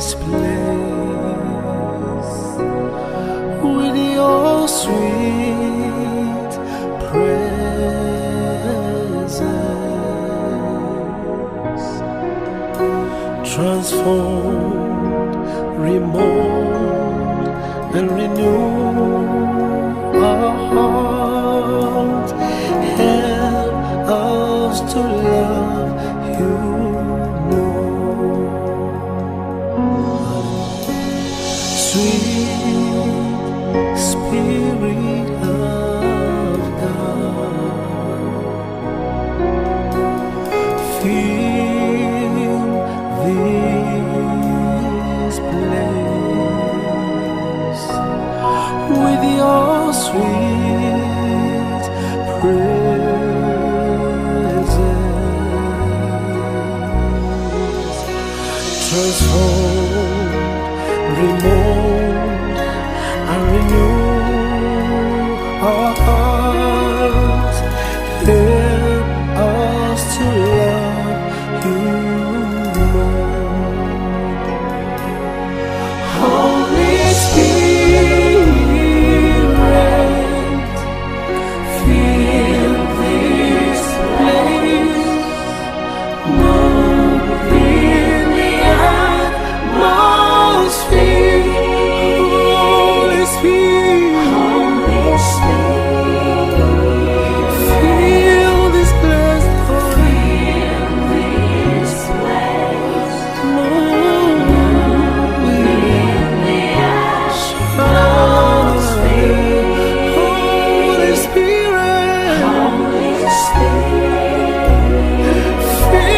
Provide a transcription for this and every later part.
this place with your sweet presence. Transform, remold, and renew our heart. Help us to love you more. Sweet Spirit of God, fill this place with your sweet presence. Transform, remold, and renew our hearts. Help us to love you more. Holy Spirit, fill this place. Move in the atmosphere. Holy Spirit, fill this place, Lord. Move in the atmosphere. Holy Spirit,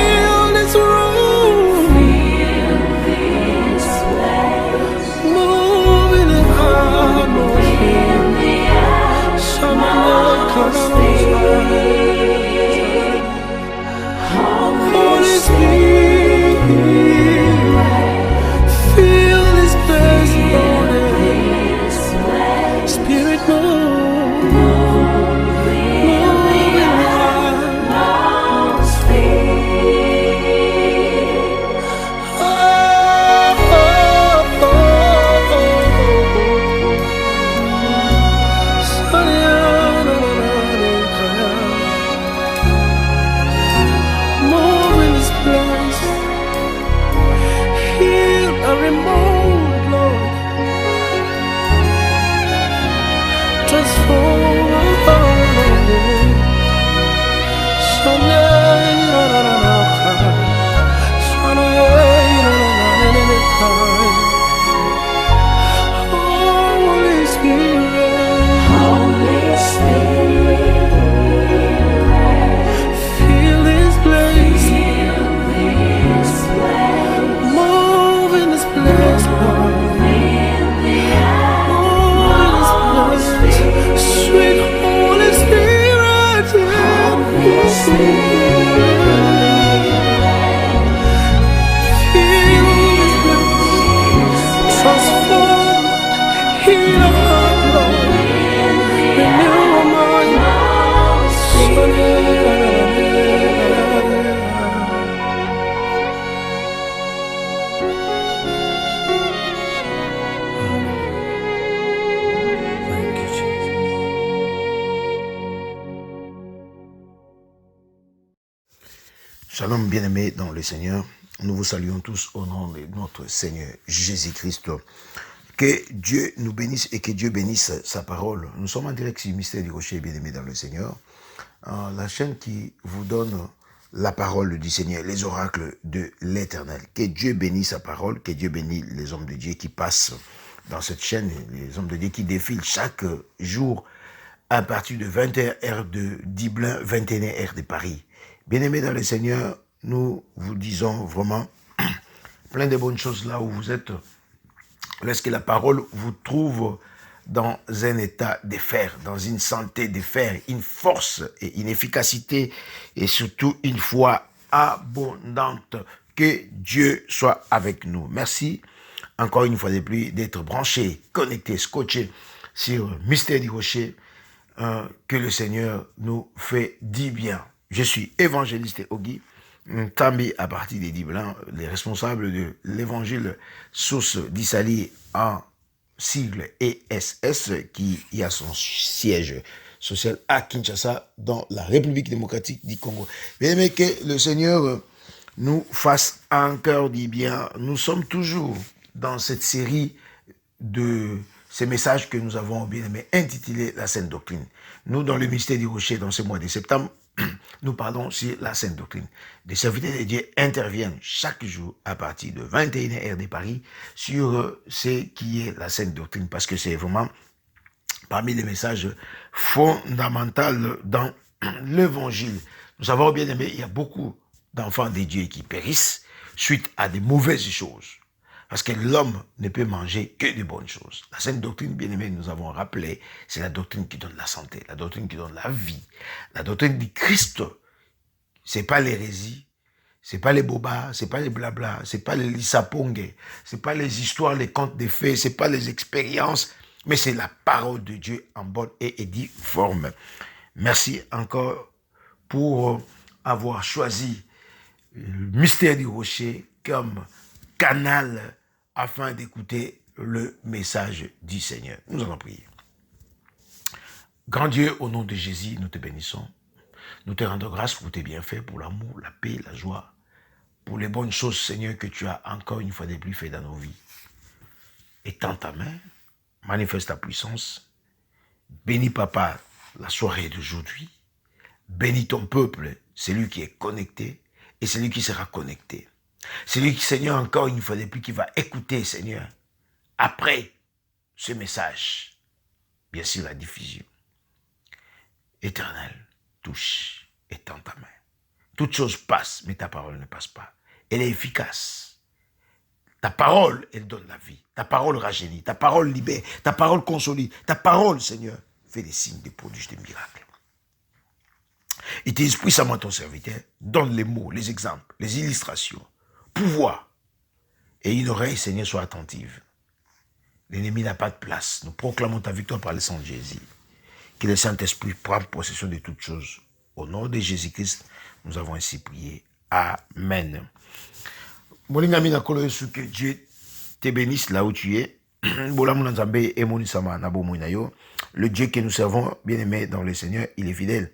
fill this room. Move in the atmosphere. Holy Spirit, fill this place, Lord. Spirit, move in the move in this place. Heal and remove, Lord. Transform. Holy Spirit, fill this place. Move in this place, Lord. Move in this place. Sweet Holy Spirit, fill this place. Transform, heal our heart, Lord. Renew our mind. Thank you, Jesus. Shalom bien-aimés dans le Seigneur, nous vous saluons tous au nom de notre Seigneur Jésus-Christ. Que Dieu nous bénisse et que Dieu bénisse sa parole. Nous sommes en direct sur Mystère du Rocher, bien-aimés dans le Seigneur, la chaîne qui vous donne la parole du Seigneur, les oracles de l'Éternel. Que Dieu bénisse sa parole, que Dieu bénisse les hommes de Dieu qui passent dans cette chaîne, les hommes de Dieu qui défilent chaque jour à partir de 21h de Dublin, 21h de Paris. Bien-aimés dans le Seigneur, nous vous disons vraiment plein de bonnes choses là où vous êtes. Lorsque la parole vous trouve dans un état de fer, dans une santé de fer, une force et une efficacité et surtout une foi abondante. Que Dieu soit avec nous. Merci encore une fois de plus d'être branché, connecté, scotché sur Mystère du Rocher. Que le Seigneur nous fait du bien. Je suis évangéliste Ogi Tambi à partir des 10 blancs, les responsables de l'évangile source d'Issali en sigle ESS, qui y a son siège social à Kinshasa, dans la République démocratique du Congo. Bien aimé, que le Seigneur nous fasse encore du bien. Nous sommes toujours dans cette série de ces messages que nous avons bien aimé intitulés La Sainte Doctrine. Nous, dans le mystère du Rocher, dans ce mois de septembre, nous parlons sur la Sainte Doctrine. Des serviteurs de Dieu interviennent chaque jour à partir de 21h de Paris sur ce qui est la Sainte Doctrine, parce que c'est vraiment parmi les messages fondamentaux dans l'évangile. Nous savons bien aimé, il y a beaucoup d'enfants de Dieu qui périssent suite à des mauvaises choses. Parce que l'homme ne peut manger que de bonnes choses. La Sainte Doctrine, bien aimée, nous avons rappelé, c'est la doctrine qui donne la santé, la doctrine qui donne la vie, la doctrine du Christ. C'est pas l'hérésie, c'est pas les bobas, c'est pas les blabla, c'est pas les lissapongues, c'est pas les histoires, les contes des fées, c'est pas les expériences, mais c'est la parole de Dieu en bonne et due forme. Merci encore pour avoir choisi le mystère du Rocher comme canal afin d'écouter le message du Seigneur. Nous allons prier. Grand Dieu, au nom de Jésus, nous te bénissons. Nous te rendons grâce pour tes bienfaits, pour l'amour, la paix, la joie, pour les bonnes choses, Seigneur, que tu as encore une fois de plus fait dans nos vies. Étends ta main, manifeste ta puissance. Bénis, Papa, la soirée d'aujourd'hui. Bénis ton peuple, celui qui est connecté et celui qui sera connecté. Celui qui, Seigneur, encore une fois de plus, qui va écouter, Seigneur, après ce message, bien sûr la diffusion. Éternel, touche et tends ta main. Toute chose passe, mais ta parole ne passe pas. Elle est efficace. Ta parole, elle donne la vie. Ta parole rajeunit, ta parole libère, ta parole consolide. Ta parole, Seigneur, fait des signes, des prodiges, des miracles. Utilise puissamment ton serviteur, donne les mots, les exemples, les illustrations, pouvoir. Et une oreille, Seigneur, soit attentive. L'ennemi n'a pas de place. Nous proclamons ta victoire par le sang de Jésus. Que le Saint-Esprit prenne possession de toutes choses. Au nom de Jésus-Christ, nous avons ainsi prié. Amen. Que Dieu te bénisse là où tu es. Le Dieu que nous servons, bien aimé dans le Seigneur, il est fidèle.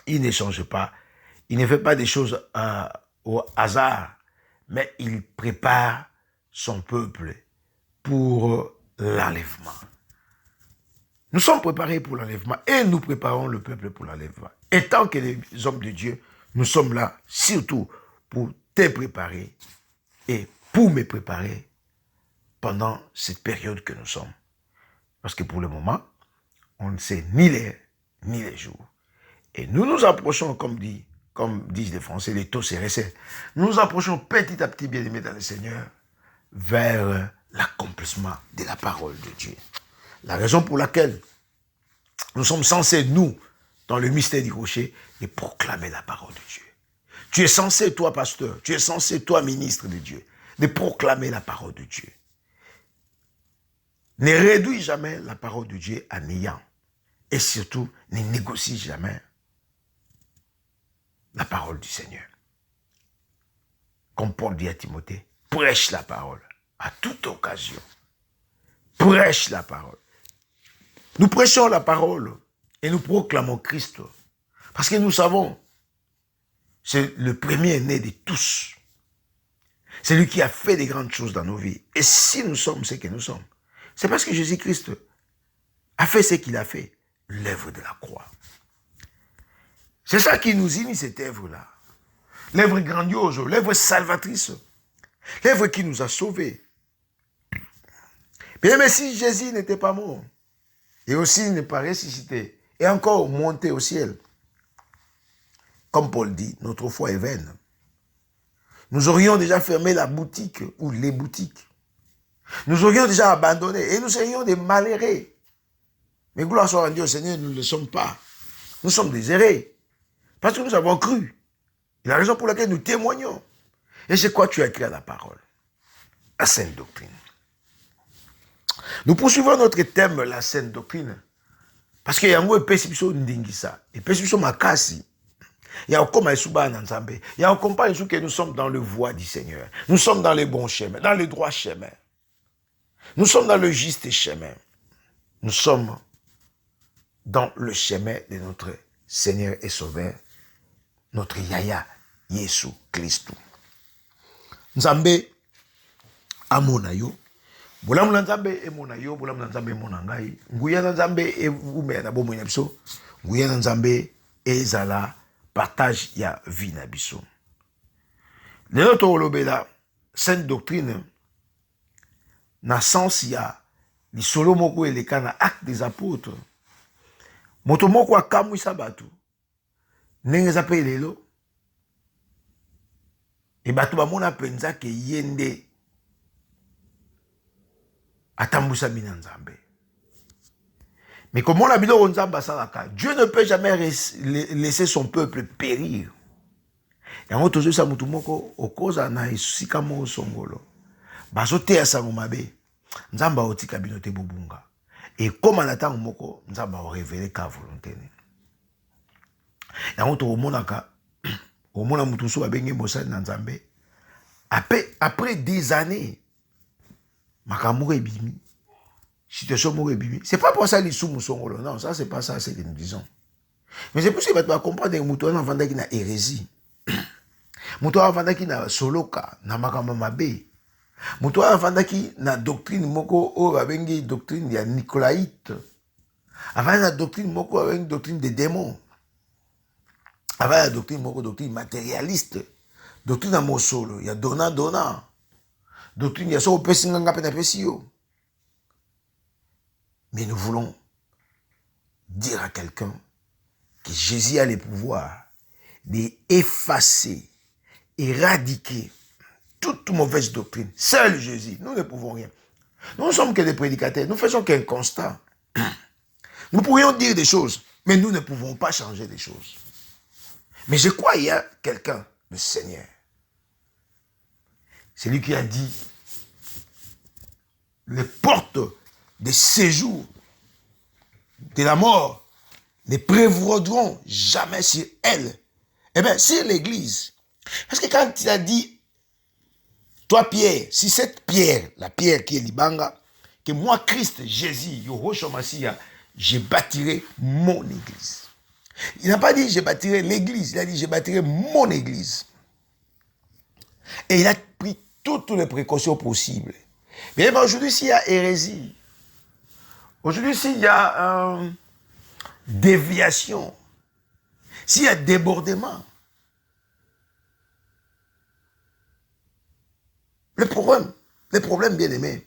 Il ne change pas. Il ne fait pas des choses au hasard, mais il prépare son peuple pour l'enlèvement. Nous sommes préparés pour l'enlèvement et nous préparons le peuple pour l'enlèvement. Et tant que les hommes de Dieu, nous sommes là surtout pour te préparer et pour me préparer pendant cette période que nous sommes. Parce que pour le moment, on ne sait ni l'heure ni les jours. Et nous nous approchons, comme disent les Français, les taux CRC. Nous nous approchons petit à petit, bien aimés dans le Seigneur, vers l'accomplissement de la parole de Dieu. La raison pour laquelle nous sommes censés, nous, dans le mystère du Rocher, de proclamer la parole de Dieu. Tu es censé, toi, pasteur, tu es censé, toi, ministre de Dieu, de proclamer la parole de Dieu. Ne réduis jamais la parole de Dieu à néant. Et surtout, ne négocie jamais la parole du Seigneur. Comme Paul dit à Timothée, prêche la parole à toute occasion. Prêche la parole. Nous prêchons la parole et nous proclamons Christ. Parce que nous savons, c'est le premier né de tous. C'est lui qui a fait des grandes choses dans nos vies. Et si nous sommes ce que nous sommes, c'est parce que Jésus-Christ a fait ce qu'il a fait, l'œuvre de la croix. C'est ça qui nous unit, cette œuvre-là. L'œuvre grandiose, l'œuvre salvatrice, l'œuvre qui nous a sauvés. Bien, mais si Jésus n'était pas mort, et aussi n'est pas ressuscité, et encore monté au ciel, comme Paul dit, notre foi est vaine. Nous aurions déjà fermé la boutique ou les boutiques. Nous aurions déjà abandonné et nous serions des malheureux. Mais gloire soit à Dieu, Seigneur, nous ne le sommes pas. Nous sommes des errés. Parce que nous avons cru. Et la raison pour laquelle nous témoignons. Et c'est quoi tu as écrit à la parole? La Sainte Doctrine. Nous poursuivons notre thème, la Sainte Doctrine. Parce qu'il y a un mot épais, ndingisa. Épais, makasi. Il y a comme un souba dans Nzambe. Il y a comme pas que nous sommes dans le voie du Seigneur. Nous sommes dans les bons chemins, dans le droit chemin. Nous sommes dans le juste chemin. Nous sommes dans le chemin de notre Seigneur et Sauveur, notre Yaya, Yesu Christou. Nzambe amona yo. Bolamu na Nzambe emona yo, bolamu na Nzambe emona ngai. Nguya na Nzambe evume na bomo na biso. Nguya na Nzambe ezala partage ya vie na biso. Lelo to olobela sainte doctrine na sens ya lisolo moko eleka na acte des apôtres. Moto moko akamwisa bato. Ndenge eza pe lelo. E bato bamona penza ke yende atambusa mina Nzambe. Mais comme on a dit au Nzamba salaka, Dieu ne peut jamais laisser son peuple périr. Et en tout cas, ça mutumoko okoza na isika mo songolo. Bazote ya sango mabe. Nzamba otika binote bobunga. Et comme en attend moko, Nzamba o révélé ka volonté. Et en tout monaka, au mona mutuso abenge mosali na Nzambe. Après des années, makamure ebimi. Situation moko ebimi. C'est pas pour ça les sous musongolo. Non, ça c'est pas ça, c'est que nous disons. Mais c'est pour ça que tu vas comprendre que mutu wana vanda ki na hérésie. Mutu wana vanda ki na soloka, na makamba mabe. Mutu wana vanda ki na doctrine moko o babengi doctrine ya Nicolaïte. Avant la doctrine moko avec une doctrine des démons. Avant la doctrine moko doctrine matérialiste. Doctrine à mosolo, il y a dona. Doctrine ya so pesinganga pena pesio. Mais nous voulons dire à quelqu'un que Jésus a le pouvoir d'effacer, éradiquer toute mauvaise doctrine. Seul Jésus, nous ne pouvons rien. Nous ne sommes que des prédicateurs, nous faisons qu'un constat. Nous pourrions dire des choses, mais nous ne pouvons pas changer des choses. Mais je crois qu'il y a quelqu'un, le Seigneur. C'est lui qui a dit les portes de séjour de la mort ne prévaudront jamais sur elle. Eh bien, sur l'église. Parce que quand il a dit, toi Pierre, si cette pierre, la pierre qui est l'Ibanga, que moi, Christ, Jésus, Yohoshua Massia, je bâtirai mon église. Il n'a pas dit je bâtirai l'église, il a dit je bâtirai mon église. Et il a pris toutes les précautions possibles. Mais aujourd'hui, s'il y a hérésie, aujourd'hui, s'il y a déviation, s'il y a débordement, le problème bien aimé,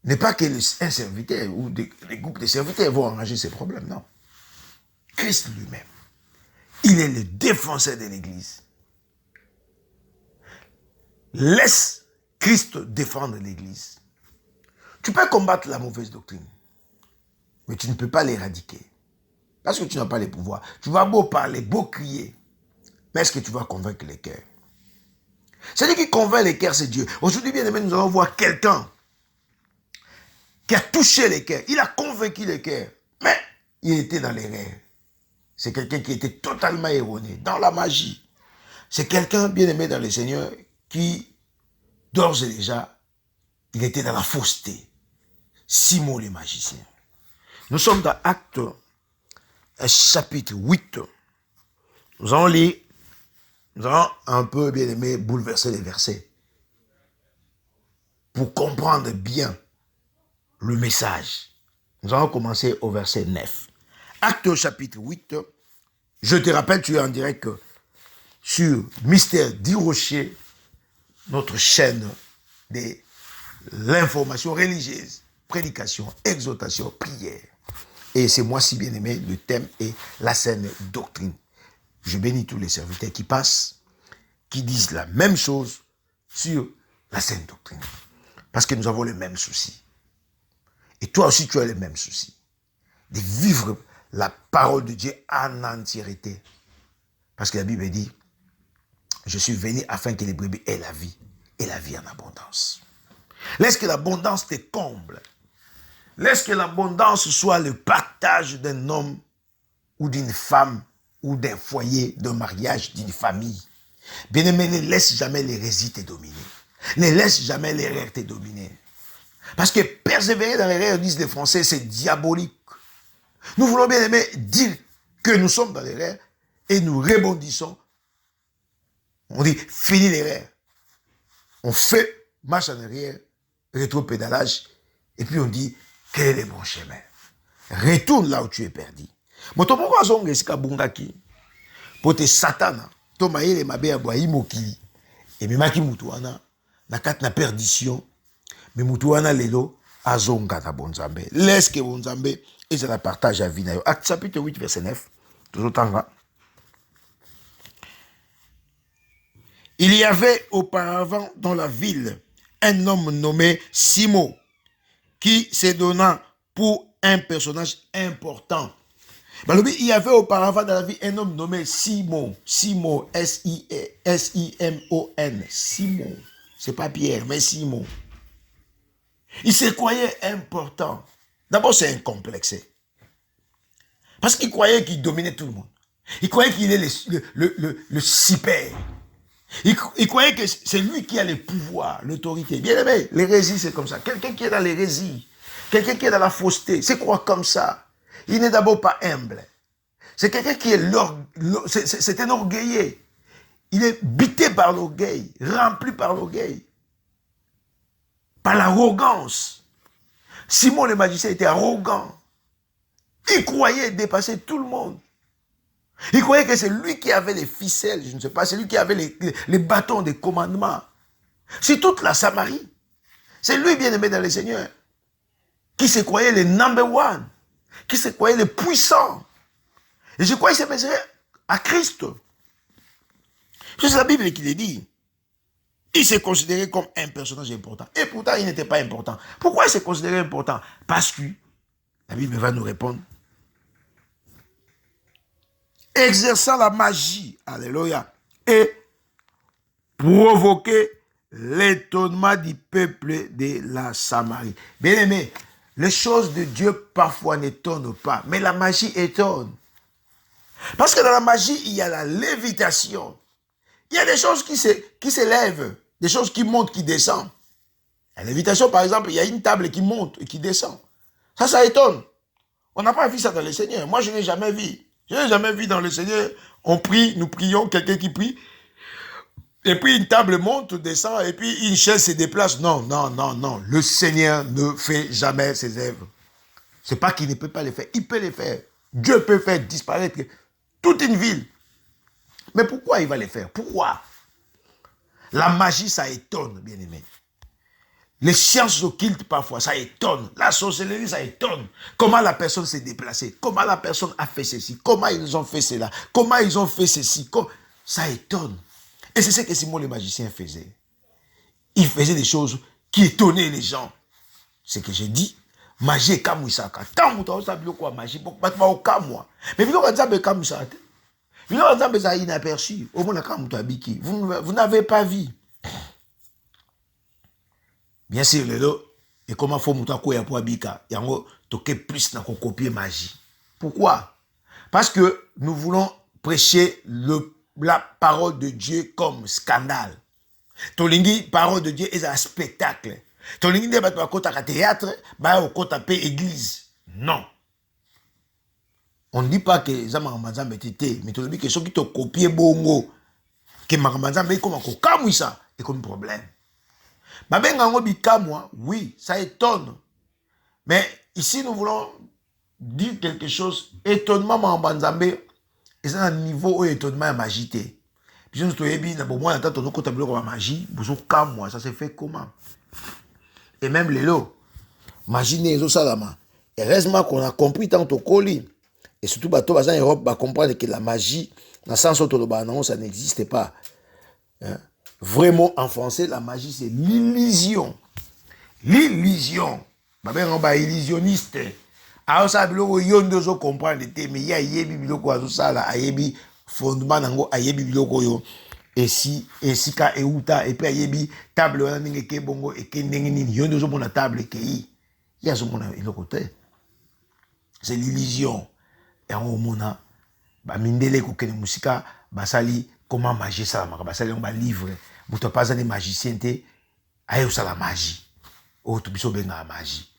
n'est pas que un serviteur ou des groupes de serviteurs vont arranger ces problèmes, non. Christ lui-même, il est le défenseur de l'Église. Laisse Christ défendre l'Église. Tu peux combattre la mauvaise doctrine, mais tu ne peux pas l'éradiquer. Parce que tu n'as pas les pouvoirs. Tu vas beau parler, beau crier, mais est-ce que tu vas convaincre les cœurs? Celui qui convainc les cœurs, c'est Dieu. Aujourd'hui, bien aimé, nous allons voir quelqu'un qui a touché les cœurs. Il a convaincu les cœurs, mais il était dans l'erreur. C'est quelqu'un qui était totalement erroné, dans la magie. C'est quelqu'un, bien aimé dans le Seigneur, qui, d'ores et déjà, il était dans la fausseté. Simon le magicien. Nous sommes dans Actes, chapitre 8. Nous allons lire, nous allons un peu, bien aimé, bouleverser les versets pour comprendre bien le message. Nous allons commencer au verset 9. Actes chapitre 8. Je te rappelle, tu es en direct sur Mystère du Rocher, notre chaîne de l'information religieuse, prédication, exhortation, prière. Et c'est moi si bien aimé, le thème est la saine doctrine. Je bénis tous les serviteurs qui passent, qui disent la même chose sur la saine doctrine. Parce que nous avons les mêmes soucis. Et toi aussi, tu as les mêmes soucis. De vivre la parole de Dieu en entièreté. Parce que la Bible dit, je suis venu afin que les brebis aient la vie, et la vie en abondance. Laisse que l'abondance te comble. Laisse que l'abondance soit le partage d'un homme ou d'une femme ou d'un foyer, d'un mariage, d'une famille. Bien-aimé, ne laisse jamais l'hérésie te dominer. Ne laisse jamais l'erreur te dominer. Parce que persévérer dans l'erreur, disent les Français, c'est diabolique. Nous voulons bien aimer dire que nous sommes dans l'erreur et nous rebondissons. On dit, fini l'erreur. On fait marche en arrière, rétro-pédalage, et puis on dit, quel est le bon chemin? Retourne là où tu es perdu. Mais tu pourquoi on est bungaki? Pour te satana, tu m'as dit, ma belle boye mokili. Et mi maki mutuana, na kat na perdition, mais mutuana lelo, azonga ta bonzambe. Laisse que bonzambe, et ça la partage à vie. Acte chapitre 8, verset 9. Toujours tanga. Il y avait auparavant dans la ville un homme nommé Simon qui se donna pour un personnage important. Il y avait auparavant dans la vie un homme nommé Simon. Simon, S-I-M-O-N. Simon. C'est pas Pierre, mais Simon. Il se croyait important. D'abord, c'est un complexe. Parce qu'il croyait qu'il dominait tout le monde. Il croyait qu'il est le super. Il croyait que c'est lui qui a le pouvoir, l'autorité. Bien aimé, l'hérésie, c'est comme ça. Quelqu'un qui est dans l'hérésie, quelqu'un qui est dans la fausseté, c'est croire comme ça. Il n'est d'abord pas humble. C'est quelqu'un qui est c'est un orgueilleux. Il est bité par l'orgueil, rempli par l'orgueil, par l'arrogance. Simon le magicien était arrogant. Il croyait dépasser tout le monde. Il croyait que c'est lui qui avait les ficelles, je ne sais pas, c'est lui qui avait les bâtons des commandements. C'est toute la Samarie. C'est lui, bien aimé dans le Seigneur, qui se croyait le number one, qui se croyait le puissant. Et je crois qu'il s'est mesuré à Christ. C'est la Bible qui le dit. Il s'est considéré comme un personnage important. Et pourtant, il n'était pas important. Pourquoi il s'est considéré important? Parce que la Bible va nous répondre. Exerçant la magie, alléluia, et provoquer l'étonnement du peuple de la Samarie. Bien aimé, les choses de Dieu parfois n'étonnent pas, mais la magie étonne. Parce que dans la magie, il y a la lévitation. Il y a des choses qui s'élèvent, des choses qui montent, qui descendent. La lévitation, par exemple, il y a une table qui monte et qui descend. Ça étonne. On n'a pas vu ça dans le Seigneur. Moi, je n'ai jamais vu. Je n'ai jamais vu dans le Seigneur, on prie, nous prions, quelqu'un qui prie, et puis une table monte, descend, et puis une chaise se déplace. Non, non, non, non. Le Seigneur ne fait jamais ses œuvres. Ce n'est pas qu'il ne peut pas les faire. Il peut les faire. Dieu peut faire disparaître toute une ville. Mais pourquoi il va les faire? Pourquoi? La magie, ça étonne, bien aimé. Les sciences occultes, parfois, ça étonne. La sorcellerie, ça étonne. Comment la personne s'est déplacée. Comment la personne a fait ceci. Comment ils ont fait cela. Comment ils ont fait ceci. Ça étonne. Et c'est ce que Simon le magicien faisait. Il faisait des choses qui étonnaient les gens. Ce que j'ai dit, magie comme ça. Tant que tu as quoi magie, pour pas au cas moi. Mais vous avez comme ça. Vous avez inaperçu. Au moins, vous n'avez pas vu. Bien sûr, et comment faut mouta ko ya po abika, yango toke plus na ko copier magie. Pourquoi? Parce que nous voulons prêcher la parole de Dieu comme scandale. Tolingi parole de Dieu est un spectacle. Tolingi de batwa kota ka théâtre, ba o kota pe église. Non. On ne dit pas que Zamaramazambe tete, mais tolingi que ceux qui te copier bongo que Maramazambe comme ko kamwisa et comme problème. Oui, ça étonne. Mais ici, nous voulons dire quelque chose. Étonnement, Marambanzambe, et c'est un niveau où étonnement est magité. Puis nous sommes magie, ça se fait comment? Et même les lots, imaginez les salama. Et heureusement qu'on a compris tant au colis. Et surtout, en Europe, va comprendre que la magie, dans le sens où ça n'existe pas. Hein? Vraiment, en français, la magie, c'est l'illusion. L'illusion. On va illusionniste. Alors, ça, yon dozo comprendre, mais il y a yebi biloko azosala, ayebi fondement nango, ayebi biloko yo. Et si ka euta, et puis ayebi table wana ninge ke bongo, et ke ndenge nini, yon dozo mona table ke yi. Il y a ce mona iloko te. C'est l'illusion. Et on mona, ba mindele ko kene musika basali comment magie ça la basali on ba livre muto pas des magiciens te ayo ça la magie o to biso benga magie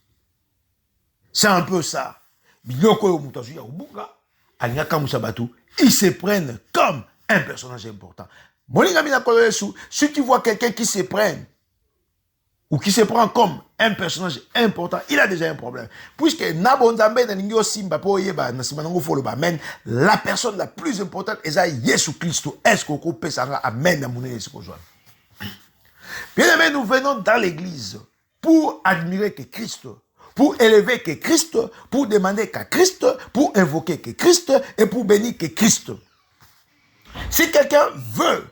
c'est un peu ça biloko yo muto ya ubunga alingaka musabatu ils se prennent comme un personnage important molinga mina koloyesu si tu vois quelqu'un qui se prenne ou qui se prend comme un personnage important, il a déjà un problème. Puisque Nabonzambe na simba po yeba na simanango folo ba men la personne la plus importante est Jésus Christ. Est-ce qu'on peut ça amen na mouné ce qu'on bien aimé, nous venons dans l'église pour admirer que Christ, pour élever que Christ, pour demander qu'à Christ, pour invoquer que Christ et pour bénir que Christ. Si quelqu'un veut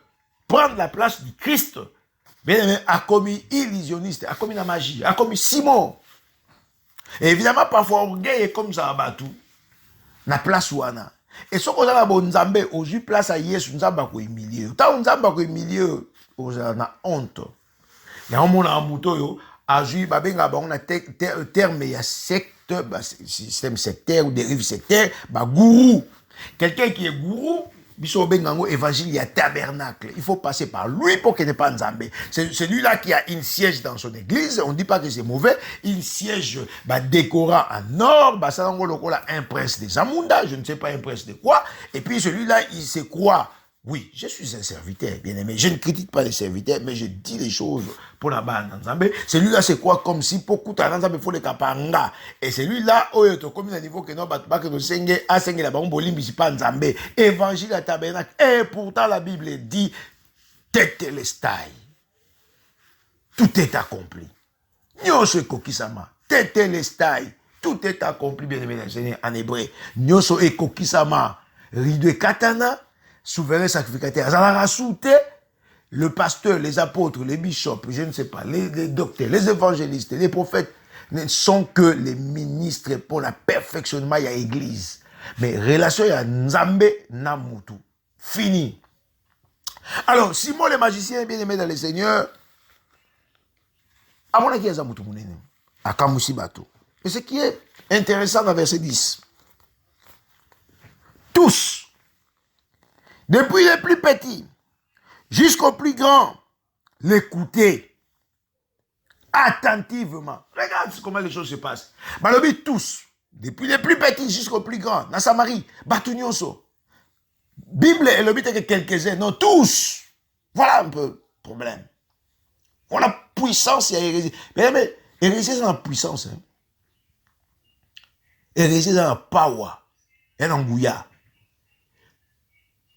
prendre la place du Christ, bien aimé, a commis illusionniste, a commis la magie, a commis Simon. Et évidemment, parfois, on gagne comme ça à Batou, na place ouana. Et ce qu'on a là, bon Nzambe, aujourd'hui, place à Yesu, Nzamba ko humilié. Tant Nzamba ko humilié, on a honte. Il y a un monde en mouton, aujourd'hui, babenga, on a terme, il y a secte, système sectaire ou dérive sectaire, gourou. Quelqu'un qui est gourou, évangile, il y a tabernacle. Il faut passer par lui pour qu'il n'ait pas Nzambe. C'est celui-là qui a une siège dans son église. On ne dit pas que c'est mauvais. Il siège décorant en or. Un prince des Zamunda. Je ne sais pas un prince de quoi. Et puis celui-là, il se croit. Oui, je suis un serviteur, bien aimé. Je ne critique pas les serviteurs, mais je dis les choses pour la bande Nzambe. Celui-là, c'est quoi comme si pour Kouta Nzambe, il faut les kapanga. Et celui-là, comme il a niveau que non, que nous senge, a senge la bambo limbi, c'est pas Nzambe. Évangile à tabernacle. Et pourtant, la Bible dit, tete lestai. Tout est accompli. Nyoso kokisama. Tete lestai. Tout est accompli, bien aimé, en hébreu. Nyoso e kokisama. Rido katana. Souverain sacrificateur. Ça a rajouté le pasteur, les apôtres, les bishops, je ne sais pas, les docteurs, les évangélistes, les prophètes ne sont que les ministres pour le perfectionnement de l'église. Mais relation à Nzambe Namutu. Fini. Alors, Simon le magicien, bien aimé dans le Seigneur, à mon avis, il y a Zamutu Mounene, à Kamousi Bato. Et ce qui est intéressant dans verset 10, tous, depuis les plus petits jusqu'aux plus grands, l'écouter attentivement. Regarde comment les choses se passent. Malobi tous, depuis les plus petits jusqu'aux plus grands, dans Samarie, Batunyonso. Bible et le but que quelques-uns, non tous. Voilà un peu le problème. On a puissance et hérésie. Mais hérésie, c'est la puissance. Hein. Hérésie, c'est la power. Et l'angouya.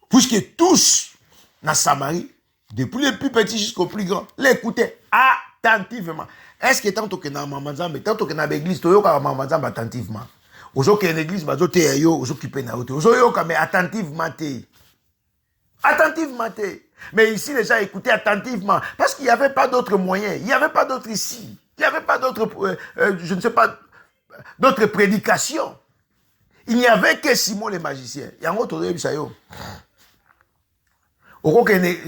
Puisque tous, dans Samarie, depuis les plus petits jusqu'aux plus grands, l'écoutaient attentivement. Est-ce que tant que dans Mamazambe, tant que dans l'église, tu as Mamazambe attentivement. Aujourd'hui, dans l'église, tu es occupé dans l'autre. Aujourd'hui, mais attentivement. Attentivement. Mais ici, les gens écoutaient attentivement. Parce qu'il n'y avait pas d'autres moyens. Il n'y avait pas d'autres ici. Il n'y avait pas d'autres, je ne sais pas, d'autres prédications. Il n'y avait que Simon le magicien. Il y a un autre de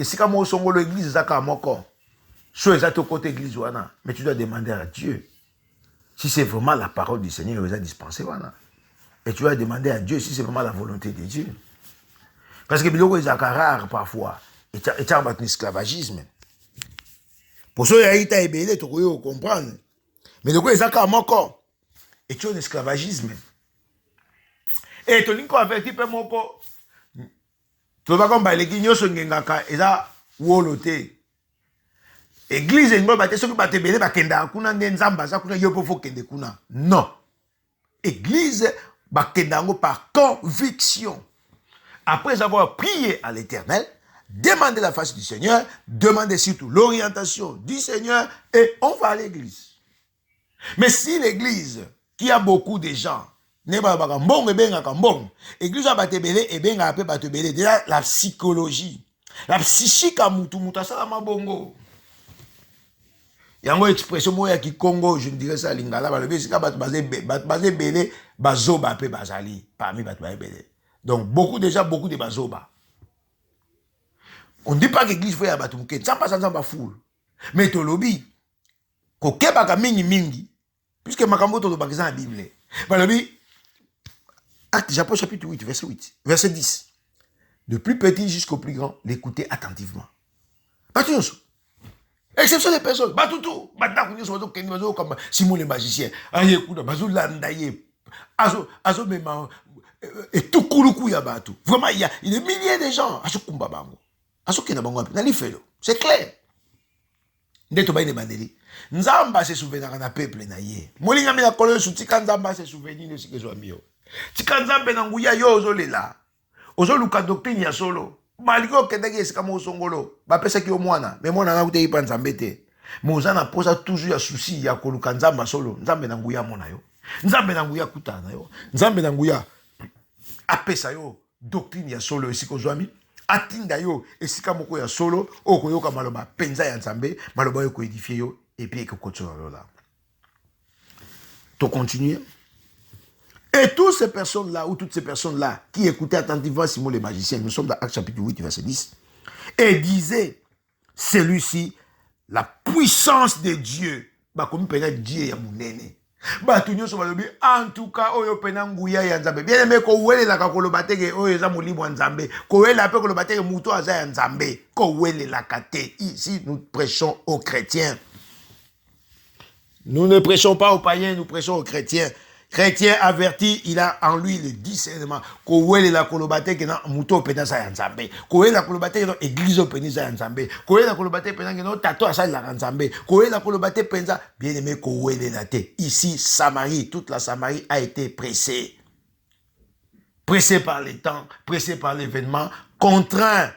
si comme on l'église, mais tu dois demander à Dieu si c'est vraiment la parole du Seigneur qui vous a dispensé. Et tu dois demander à Dieu si c'est vraiment la volonté de Dieu. Parce que biloko est rare parfois. Et tu as un esclavagisme. Pour ceux qui ont été tu peux comprendre. Mais le coup est encore. Et tu as un esclavagisme. Et tu as un petit peu mon corps. Tu vas comme les guignols sont ngengaka et ça woloté. Église et moi bateau qui bate belé bakenda kuna nzamba za kuna yopo fo kende kuna. Non. Église bakenda ngo par conviction. Après avoir prié à l'Éternel, demandez la face du Seigneur, demandez surtout l'orientation du Seigneur et on va à l'église. Mais si l'église qui a beaucoup de gens église déjà la psychologie, la psychique à mutu salama bongo. Yango expression moya ki Congo, je ne dirais ça lingala balobi sika bat basé belé bazoba pe bazali parmi bat belé. Donc beaucoup déjà beaucoup de bazoba. On ne dit pas que l'église faut y abattre muke, ça passe ensemble foule. Mais to lobi ko keba ka mingi puisque makambo to bakisa na Bible. Balobi Acte Japon chapitre 8, verset 8, verset 10. De plus petit jusqu'au plus grand, l'écouter attentivement. Batounyos. Exception des personnes. Batoutou. Batounyos, comme Simon le magicien. Aye, Kouda, Bazou Landaye. Azo Mema. Et tout Kouloukou Yabatou. Vraiment, il y a des milliers de gens. Azo Kumba Bango. Azo Kenabango. Nali Felo. C'est clair. Ndeto Baye Bandeli. Nzamba se souvenir na peuple na ye. Molinga mina kolo su tika nzamba se souvenir de ce que zo amio. Tika nzambe na nguya yo ozolela. Ozoluka doctrine ya solo. Maliko kendaki esika mo songolo. Ba pesa ki o mwana, mais mwana na kute ipa nzambe te. Moza na posa toujours ya souci ya koluka nzamba solo. Nzambe na nguya mona yo. Nzambe na nguya kutana yo. Nzambe na nguya apesa yo doctrine ya solo esika ozwami. Atinda yo esika moko ya solo okoyoka maloba penza ya nzambe, maloba yo ko édifier yo et puis que continue là. To continuer. Et toutes ces personnes-là, ou toutes ces personnes-là, qui écoutaient attentivement Simon le magicien, nous sommes dans Acte chapitre 8, verset 10, et disaient, celui-ci, la puissance de Dieu. Bah, comme peut Dieu ya mounene. Bah, tout nous sommes en tout cas, oyo penangouya ya nzambe. Bien aimé, ko wele la kakolo bateke, oyo za moulimu ya nzambe. Ko wele la pe ko bateke mouto aza ya nzambe. Ko wele la kate. Ici, nous prêchons aux chrétiens. Nous ne prêchons pas aux païens, nous prêchons aux chrétiens. Chrétien averti, il a en lui le discernement. Kowele la kolobate que na muto penasa ya nzambe. Kowele la kolobate que église penisa ya nzambe. Kowele la kolobate pensa que no tato asa la nzambe. Kowele la kolobate pensa bien aimé kowele la te. Ici Samarie, toute la Samarie a été pressée. Pressée par les temps, pressée par l'événement, contraint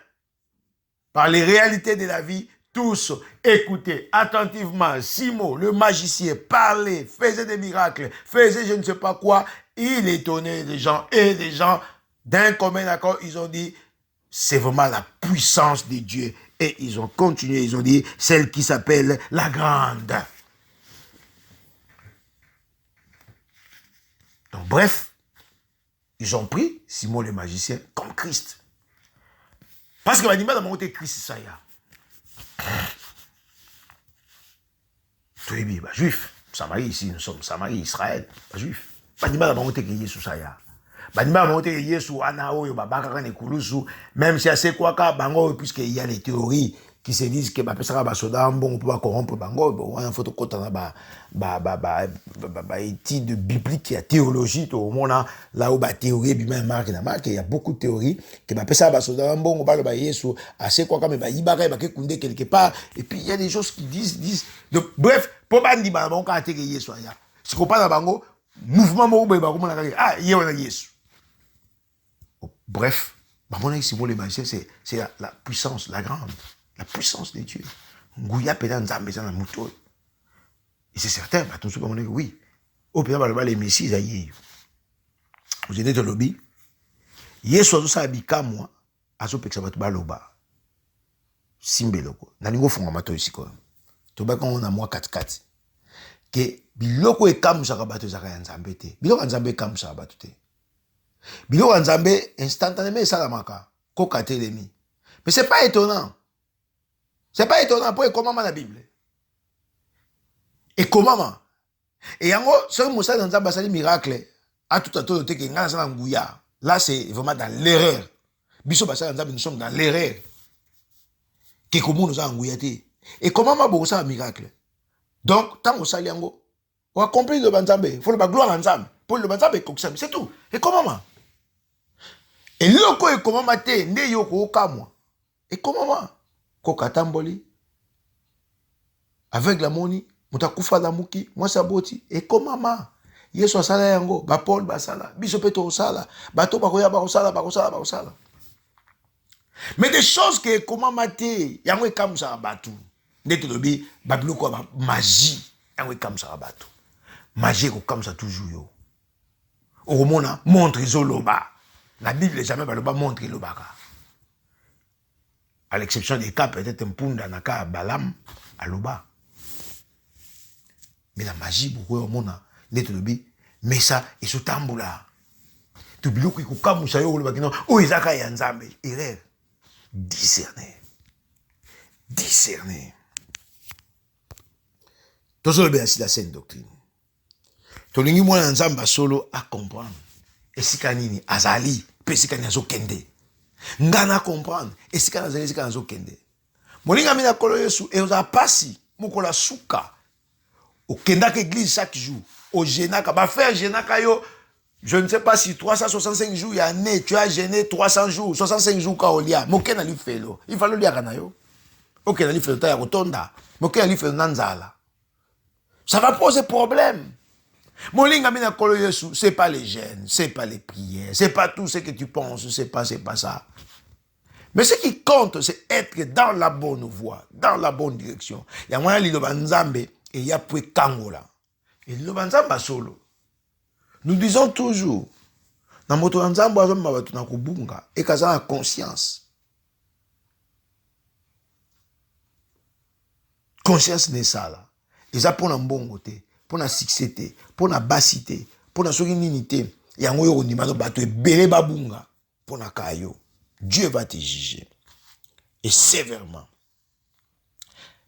par les réalités de la vie. Tous écoutaient attentivement Simon, le magicien, parlait, faisait des miracles, faisait je ne sais pas quoi. Il étonnait les gens. Et les gens, d'un commun accord, ils ont dit, c'est vraiment la puissance de Dieu. Et ils ont continué, ils ont dit, celle qui s'appelle la grande. Donc bref, ils ont pris Simon le magicien comme Christ. Parce que l'animal a monté Christ, ça y a. Toyebi, bah, juif. Samarie ici, nous sommes Samarie, Israël, bah, juif. Banima la monté que Yesu saya. Banima la monté que Yesu anao yo babaka kane kulusu. Même si assez quoi ka bango puisqu'il y a les théories qui se disent que bah pesara ba soda bon on peut pas corrompre bango. Bon on a photo kota na étude biblique et théologie tout au monde là où ba théorie bi même marque na marque il y a beaucoup de théories que bah pesara ba soda bon on parle ba Yesu assez quoi comme ba ibaka ba ke kunde quelque part et puis il y a des choses qui disent donc bref pour bandi ba bon ka te que Yesu ya. Si ko pa na bango mouvement mo ba ko na ka ah yé on Yesu. Bref, bah mon avis, Simon le magicien, c'est la puissance, la grande, la puissance de Dieu. Ngouya pédan nzambe na muto. Et c'est certain, bah tout ce mon avis, oui. Au pédan bah les messies aïe. Vous êtes dans le lobby. Yesu azo sa bika moi, azo peksa batu baloba. Simbeloko. Na ningo fonga mato ici quoi. To ba quand on a moi 4-4. Que biloko e kamusa ka batu zaka nzambe te. Biloko nzambe kamusa batu te. Biloko nzambe instantanément salamaka koka telemi. Mais c'est pas étonnant. C'est pas étonnant pour comment dans la Bible. Et comment et yango ce Moussa dans nzambe sali miracle a tout à tout te que ngana sana nguya. Là c'est vraiment dans l'erreur. Biso basala nzambe nous sommes dans l'erreur. Que comment nous a nguya te. Et comment ma bo ça miracle. Donc tant osali yango on a compris le banzambe, faut le gloire nzambe. Pour le banzambe koksa, c'est tout. Et comment et loko e comment mate nde yoko okamwa. Et comment kokatamboli avec la moni mutakufa la muki moi saboti et comment Yesu asala yango ba Paul basala biso peto osala bato bakoya ba osala. Mais des choses que comment mate yango e kamsa batu nde tolobi babiloko ba magie yango e kamsa batu magie ko kamsa toujours yo omona montre zoloba. La Bible jamais baloba montre lobaka. À l'exception des cas peut-être un punda naka balam aloba. Mais la magie beaucoup omona neto lobi mais ça et so tambula. Tu biloko ko kamusa yo lobaki non o ezaka ya nzambe erreur. Discerner. Toujours bien si la saine doctrine. Tolingi mwana nzamba solo à comprendre. esika nini azali pe esika nini azokende ngana comprendre esika nazali esika nazokende molinga mina kolo Yesu eoza pasi mokola suka okendaka église chaque jour ogenaka ba faire genaka yo. Je ne sais pas si 365 jours il y a année, tu as gêné 300 jours, 65 jours quand on lia. Moké na li felo. Il fallait lire kana yo. Ok na li felo ta ya rotonda. Moké na li felo nanzala. Ça va poser problème. Molinga mina kolo Yesu, c'est pas les gênes, c'est pas les prières, c'est pas tout ce que tu penses, c'est pas ça. Mais ce qui compte, c'est être dans la bonne voie, dans la bonne direction. Il y a moyen liloba nzambe et il y a pour kangola. Et liloba nzamba solo. Nous disons toujours, dans moto nzambo azomba batu na kubunga, et kaza na conscience. Conscience n'est ça là. Et ça pour na mbongo te, pour na succès te, pour na basi te, pour na soki nini te, yango yo ndima no batu ebele babunga, pour na kayo. Dieu va te juger. Et sévèrement.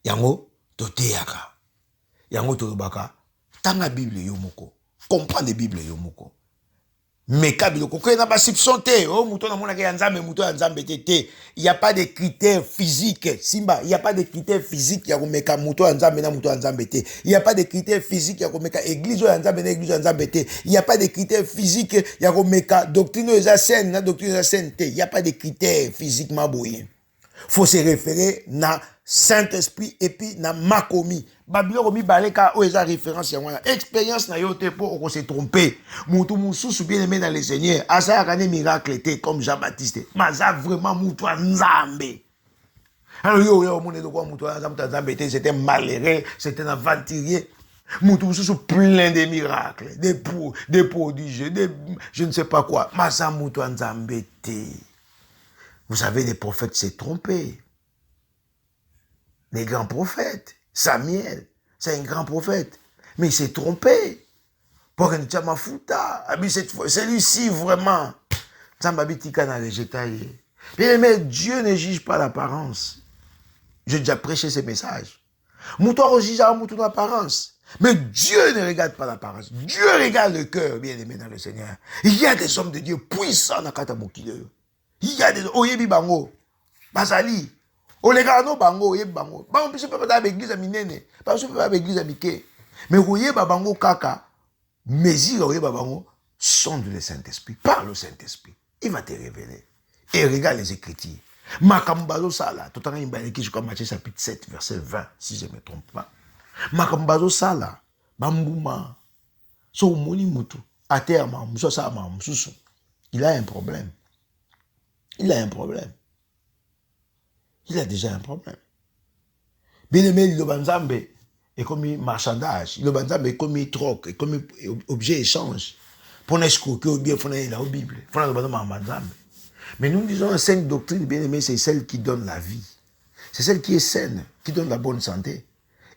Yango toteyaka. Yango tolobaka, tanga Bible yo moko. Comprendre la Bible yo moko. Mais kabiloko ko na ba soupçon te, oh muto na mona ke nzambe muto nzambe te. Il y a pas de critères physiques. Simba, il y a pas de critères physiques ya ko meka muto nzambe na muto nzambe te. Il y a pas de critères physiques ya ko meka église nzambe na église nzambe te. Il y a pas de critères physiques ya ko meka doctrine eza saine na doctrine eza saine te. Il y a pas de critères physiquement boyen. Faut se référer na Saint-Esprit et puis na makomi. Babilo komi baleka o eza référence ya wana. Expérience na yo te pour on se tromper. Moutou moussou bien aimé dans le Seigneur. Asa ya kane miracle te comme Jean-Baptiste. Maza vraiment moutou nzambe. Alors yo mon de quoi moutou nzambe te, c'était malheureux, c'était un aventurier. Moutou moussou plein de miracles, des prodiges, je ne sais pas quoi. Maza moutou nzambe te. Vous savez, les prophètes s'est trompé. Les grands prophètes. Samuel, c'est un grand prophète. Mais il s'est trompé. Pour que tu ma fouta. Celui-ci, vraiment. Zambabitika n'a rejeté. Mais Dieu ne juge pas l'apparence. J'ai déjà prêché ce message. Mouton juge à mouton l'apparence. Mais Dieu ne regarde pas l'apparence. Dieu regarde le cœur, bien aimé dans le Seigneur. Il y a des hommes de Dieu puissants dans Katamokile. Il y a des oyebi bango, bazali, olegano bango, oyebi bango. Bango pise pas dans l'église à minene, pas pas dans l'église à mike. Mais oyeba bango kaka, mesure oyeba bango, sonde le Saint-Esprit, parle au Saint-Esprit. Il va te révéler. Et regarde les Écritures. Makambazo sala, tout en train de je crois Matthieu chapitre 7, verset 20, si je ne me trompe pas. Makambazo sala, bambouma, so moni mutu, à terme, mousso sa ma moussou. Il a un problème. Il a un problème. Il a déjà un problème. Bien aimé, le banzambe est comme marchandage. Le banzambe est comme troc, est comme objet échange. Pour n'escroquer ou bien, il faut aller la Bible. Il faut aller dans le banzambe. Mais nous disons la sainte doctrine, bien aimé, c'est celle qui donne la vie. C'est celle qui est saine, qui donne la bonne santé.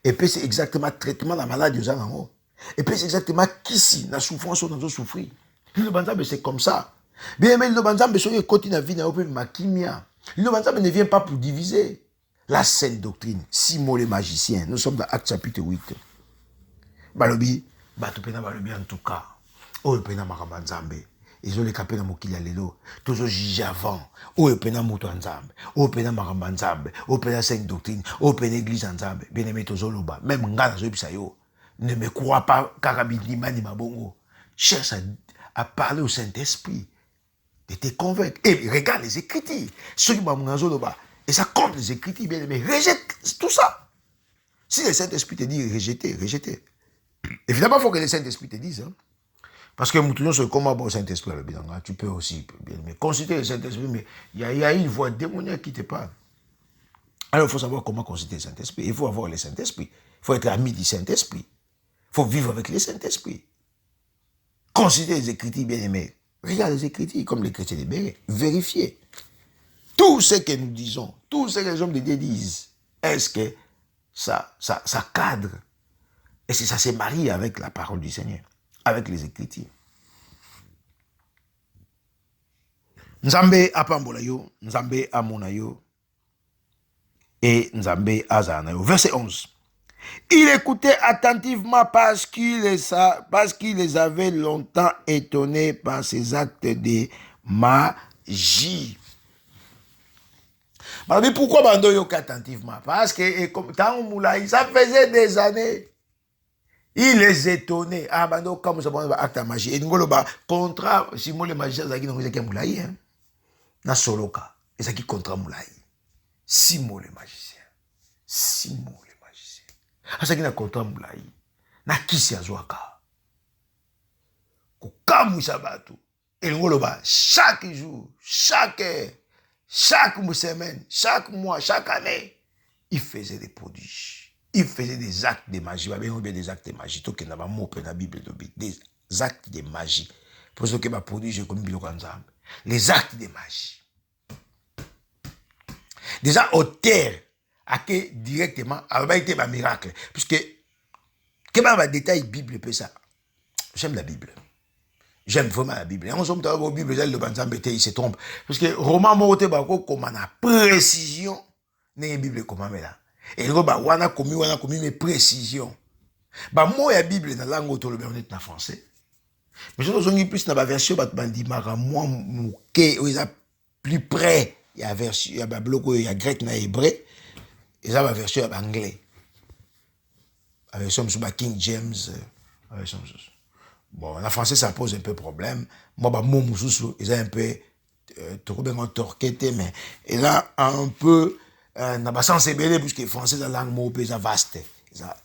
Et puis c'est exactement le traitement de la maladie aux gens. Et puis c'est exactement qui si, la souffrance ou dans souffrir. Le banzambe, c'est comme ça. Bien aimé, le banzambe continue à vivre dans ma kimia. Le banzambe ne vient pas pour diviser. La sainte doctrine, Simon le magicien, nous sommes dans Acte chapitre 8. Balobi, batupena balobi en tout cas. Oh, pena marabanzambe. Ils ont les capés dans mokili lelo. Toujours jugé avant. Oh, pena moto nzambe. Oh, pena marabanzambe. Oh, pena sainte doctrine. Oh, pena église nzambe. Bien aimé, toujours loba. Même ngana zobisa yo. Ne me crois pas, karabini mani mabongo. Cherche à parler au Saint-Esprit. De te convaincre. Et regarde les Écritures. Ceux qui m'ont et ça compte les Écritures, bien aimé. Rejette tout ça. Si le Saint-Esprit te dit rejeter. Évidemment, il faut que le Saint-Esprit te dise. Hein. Parce que nous sommes comme au Saint-Esprit. Tu peux aussi, bien aimé, consulter le Saint-Esprit, mais il y a une voix démoniaque qui te parle. Alors, il faut savoir comment consulter le Saint-Esprit. Il faut avoir le Saint-Esprit. Il faut être ami du Saint-Esprit. Il faut vivre avec le Saint-Esprit. Consulter les Écritures, bien aimé. Regarde les Écritures, comme les chrétiens libérés. Vérifiez. Tout ce que nous disons, tout ce que les hommes de Dieu disent, est-ce que ça cadre? Est-ce que ça se marie avec la parole du Seigneur, avec les Écritures? Nzambe apambola yo, Nzambe amona yo, et Nzambe azana yo. Verset 11. Il écoutait attentivement parce qu'il les avait longtemps étonnés par ses actes de magie. Mais pourquoi Bando Yok attentivement? Parce que tant Moulay, ça faisait des années. Il les étonnait. Ah, Bando, comme ça, on va acte de magie. Et nous, le contrat, si moi, les magiciens, ça qui nous dit Moulay, hein, na soloka, et ça qui contrat Moulay. Si moi, les magiciens. Si moi, les magiciens. Ah, ça qui na contrat Moulay. Na kisi azwaka. Kukamu sabatu. Et nous, le chaque jour, chaque heure, chaque semaine, chaque mois, chaque année, il faisait des prodiges. Il faisait des actes de magie. Des actes de magie. Des actes de magie. Pour ce que ma prodige comme les actes de magie. Déjà, au terre, à que directement, a été un miracle. Puisque, quel est le détail Bible peut ça? J'aime la Bible. J'aime vraiment la Bible. Et on sommes dans la Bible, il se trompe. Parce que Romain Morote Bako, comme on a précision, n'est une Bible comme là. Et on a commis mes précisions. Bah, moi, la Bible, dans la langue autour de en français. Mais je ne plus dans la version, moi, il est plus près. Il y a version, il y a bloc, il y a grec, il y a hébreu. Et ça, la version anglais. La version sur King James. La version bon, en français, ça pose un peu problème. Moi, mon moussou, ils ont un peu torqueté, mais il a un peu, n'a pas sens ébélé, puisque le français, la langue mot, c'est vaste.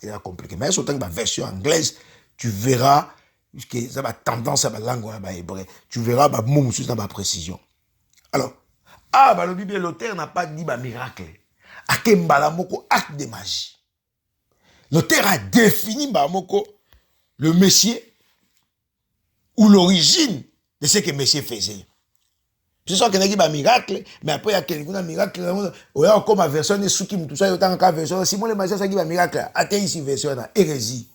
Il a compliqué. Mais surtout que la version anglaise, tu verras, puisque ça a tendance à la langue hébreu, tu verras, mon moussou, n'a pas précision. Alors, le Bible, l'auteur n'a pas dit miracle. À Kembalamoko, acte de magie. L'auteur a défini le Messie ou l'origine de ce que Messie faisait. C'est ça qu'il y a un miracle, mais après il y a quelqu'un miracle. Il y a encore ma version de Souki, tout ça, il y a encore version. Si moi le magicien, ça qui va miracle, attends ici version là, hérésie.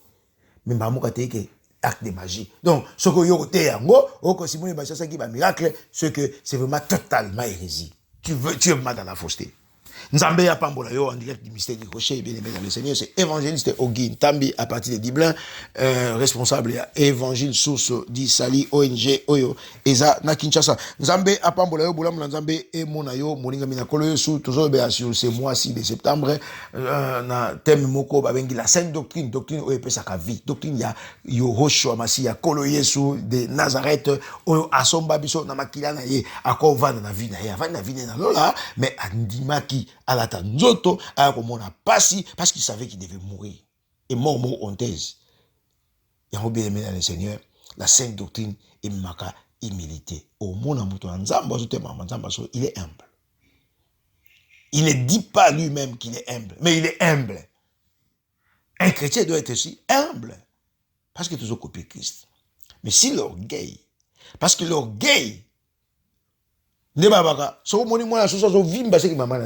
Mais maman a été acte de magie. Donc, ce que vous avez dit, si moi le magicien, ça qui va miracle, c'est que c'est vraiment totalement hérésie. Tu es vraiment dans la fausseté. Nzambe ya pambola yo en direct du mystère du rocher, bien aimé dans le Seigneur, c'est évangéliste Ogui Ntambi à partir de Dublin, responsable à Évangile Source di Sali ONG Oyo Eza na Kinshasa. Nzambe à pambola yo bulam Nzambe e mona yo moninga mina kolo yo sous toujours bien sur ce mois-ci de septembre na thème moko ba bengi la sainte doctrine oyo pesa ka vie. Doctrine ya yo Joshua Masi ya kolo Yesu de Nazareth oyo asomba biso na makila na ye akova na vie na ye avant na vie na lola mais andimaki à la tanzoto, à la passi, parce qu'il savait qu'il devait mourir. Et mort honteuse. Et on bien aimé dans le Seigneur, la sainte doctrine et maka humilité. Au monde en mouton, il est humble. Il ne dit pas lui-même qu'il est humble, mais il est humble. Un chrétien doit être aussi humble. Parce que tu as copié Christ. Mais si l'orgueil, parce que l'orgueil, ne va pas, so moni moi so vimba c'est que maman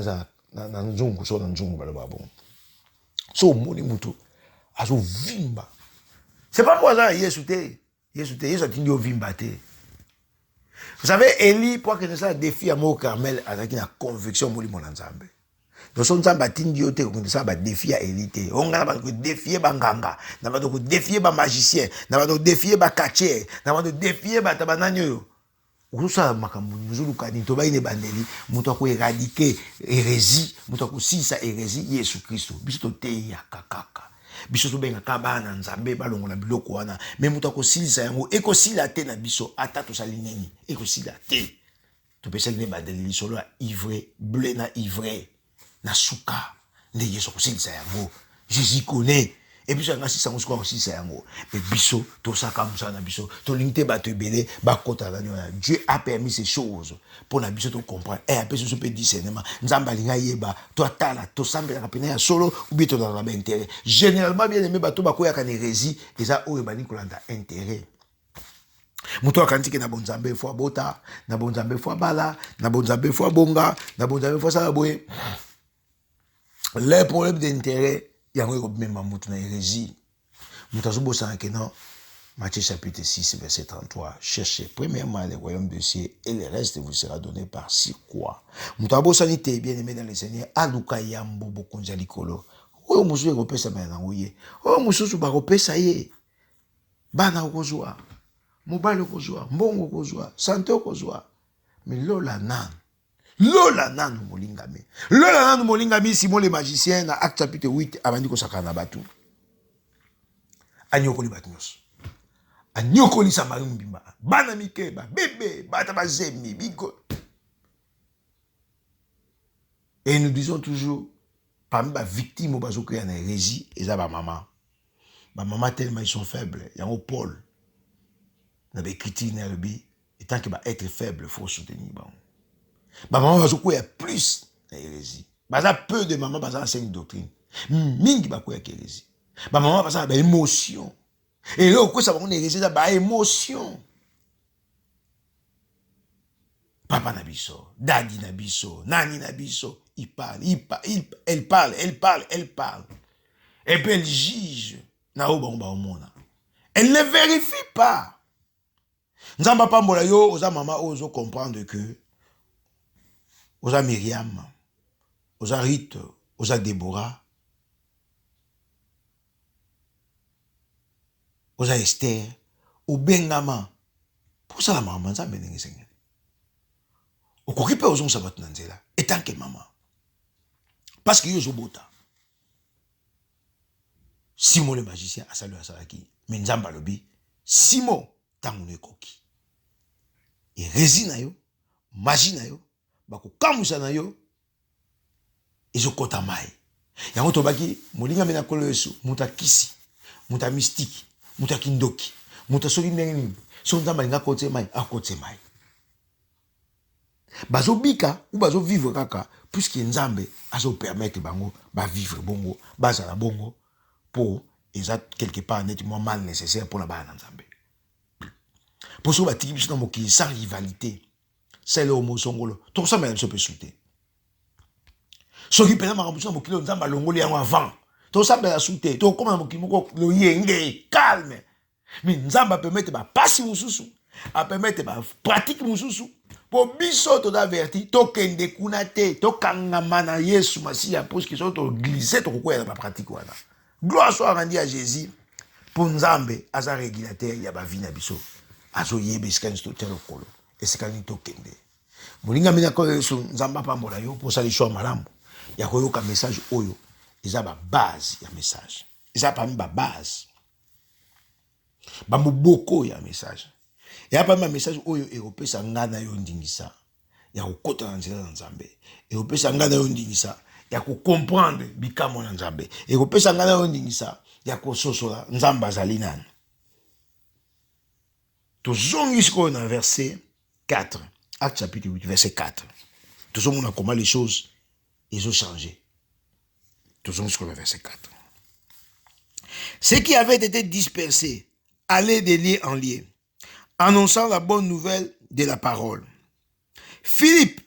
na nzungu so na nzungu baloba bon. So moni mutu aso vimba. C'est pas pour ça Yesu a dit vimba te. Vous savez Élie pour que ça défie à Mont Carmel avec la conviction moli mon Nzambe. Donc son Nzambe atindi yote ko ça ba défier à Élie te. On nga ba ko défier banganga, na ba ko défier ba magicien, na ba ko défier ba kache, na ba ko défier ba tabananyo. Urusa makambu muzulu kani to baine bandeli muto ko éradiquer hérésie muto ko sisa hérésie Yesu Kristo biso to te ya kakaka biso to benga kabana nzambe balongo na biloko wana mais muto ko sisa yango e ko sila te na biso ata to salineni e ko sila te to pesa ne bandeli solo a ivre bleu na ivre na suka nde Yesu ko sisa yango Jésus connaît. Et puis, on a 600 aussi, c'est un mot. Mais biso, tout ça comme ça, biso, tout l'unité bat te belé, bat kota la Dieu a permis ces choses pour la biso te comprendre. Et après, ce peut discernement. Nzamba linga yeba, toi tala, toi sambe la rapine solo, ou bien dans la intérêt. Généralement, bien aimé, bateau bako ya kanérésie, et ça, ou ebani kolanda intérêt. Muto akanti ke na bonzambe fois bota, na bonzambe fois bala, na bonzambe fois bonga, na bonzambe fois salaboye. Les problèmes d'intérêt, il y a un même mammouth dans l'hérésie. Moutazubo Sankenan, Matthieu chapitre 6, verset 33. Cherchez premièrement le royaume de cieux et le reste vous sera donné par si quoi. Moutabo Sanité, bien aimé dans le Seigneur, Aluka Yambo Bokonjalikolo. oyo mosusu ekopesa bana nango ye oyo mosusu bakopesa ye bana okozwa mobali okozwa mbongo okozwa sante okozwa me lola nanu molingami lola nanu molingami. Simon le magicien na Acte chapitre 8 abandi kosakana na bato anyokoli bato nyonso anyokolisa mari mbimba bana mike babebe bata bazemi bigo. Et nous disons toujours parmi les victimes qui ont hérésie, ils ont maman. Ma maman tellement ils sont faibles. Il y a un Paul. Dans les critiques, et tant qu'il va être faible, il faut soutenir. Ma maman il y a plus d'hérésie. Il y a peu de mamans qui enseignent une doctrine. Mingi ba quoi hérésie. Ma maman parce qu'il y a émotion. Et là quoi ça va hérésie ça ba émotion. Papa Nabiso, Daddy Nabiso, Nani Nabiso, elle parle. Et puis elle juge. Elle ne vérifie pas. Nzamba pambola yo, oza maman ozo comprendre que oza Myriam, oza Rite, oza Déborah, oza Esther, ou Bengama. Pour ça la maman nzamba ndenge seigneur. Okoki pe ozon sabat nanzela etant que maman. Parce que yo zo bota. Simon le magicien a salué à Salaki. Mais nzamba lobi Simon tango koki. Et résine yo, magie na yo, bako kamusa na yo, ezo kota mai. Yango tobaki molinga mena kolo yesu, muta kisi, muta mystique, muta kindoki, muta soki ndenge so nzamba linga kote mai, akote mai. Bazo bika ou bazo vivre kaka puisque nzambe azo permettre bango ba vivre bongo, baza la bongo pour exact quelque part nettement mal nécessaire pour la bana nzambe. Pour ça, il y a sans rivalité. C'est le homo songolo. Tout ça, même, se peut souter. Ce qui peut être un peu de longoli avant. Tout ça, peut souter. Tout comme un peu de yenge, calme. Mais Nzamba permet de passer mon sous. A permettre de pratiquer mon sous. Pour biso to d'averti, to kende kunate, to kangamana yesu masia pour qu'ils sont glissés to quoi la pratique wana. Gloire soit rendue à Jésus. Pour Nzambe, asa régulateur, il y a ba vie na biso. Azo yebe scan to telo kolo escani to kende molinga mina ko yesu nzamba pambola yo pour ça les choix malambo ya koyoka message oyo eza ba base ya message eza pa ba base ba moboko ya message ya pa message oyo eropesa ngana yo ndingisa ya kokota na nzela na nzambe eropesa ngana yo ndingisa ya ko comprendre bikamo na nzambe eropesa ngana yo ndingisa ya ko sosola nzamba azali nani. Toujours jusqu'au verset 4. Acte chapitre 8, verset 4. Toujours on a comment les choses, ils ont changé. Toujours jusqu'au verset 4. Ceux qui avaient été dispersés allaient de lieu en lieu, annonçant la bonne nouvelle de la parole. Philippe,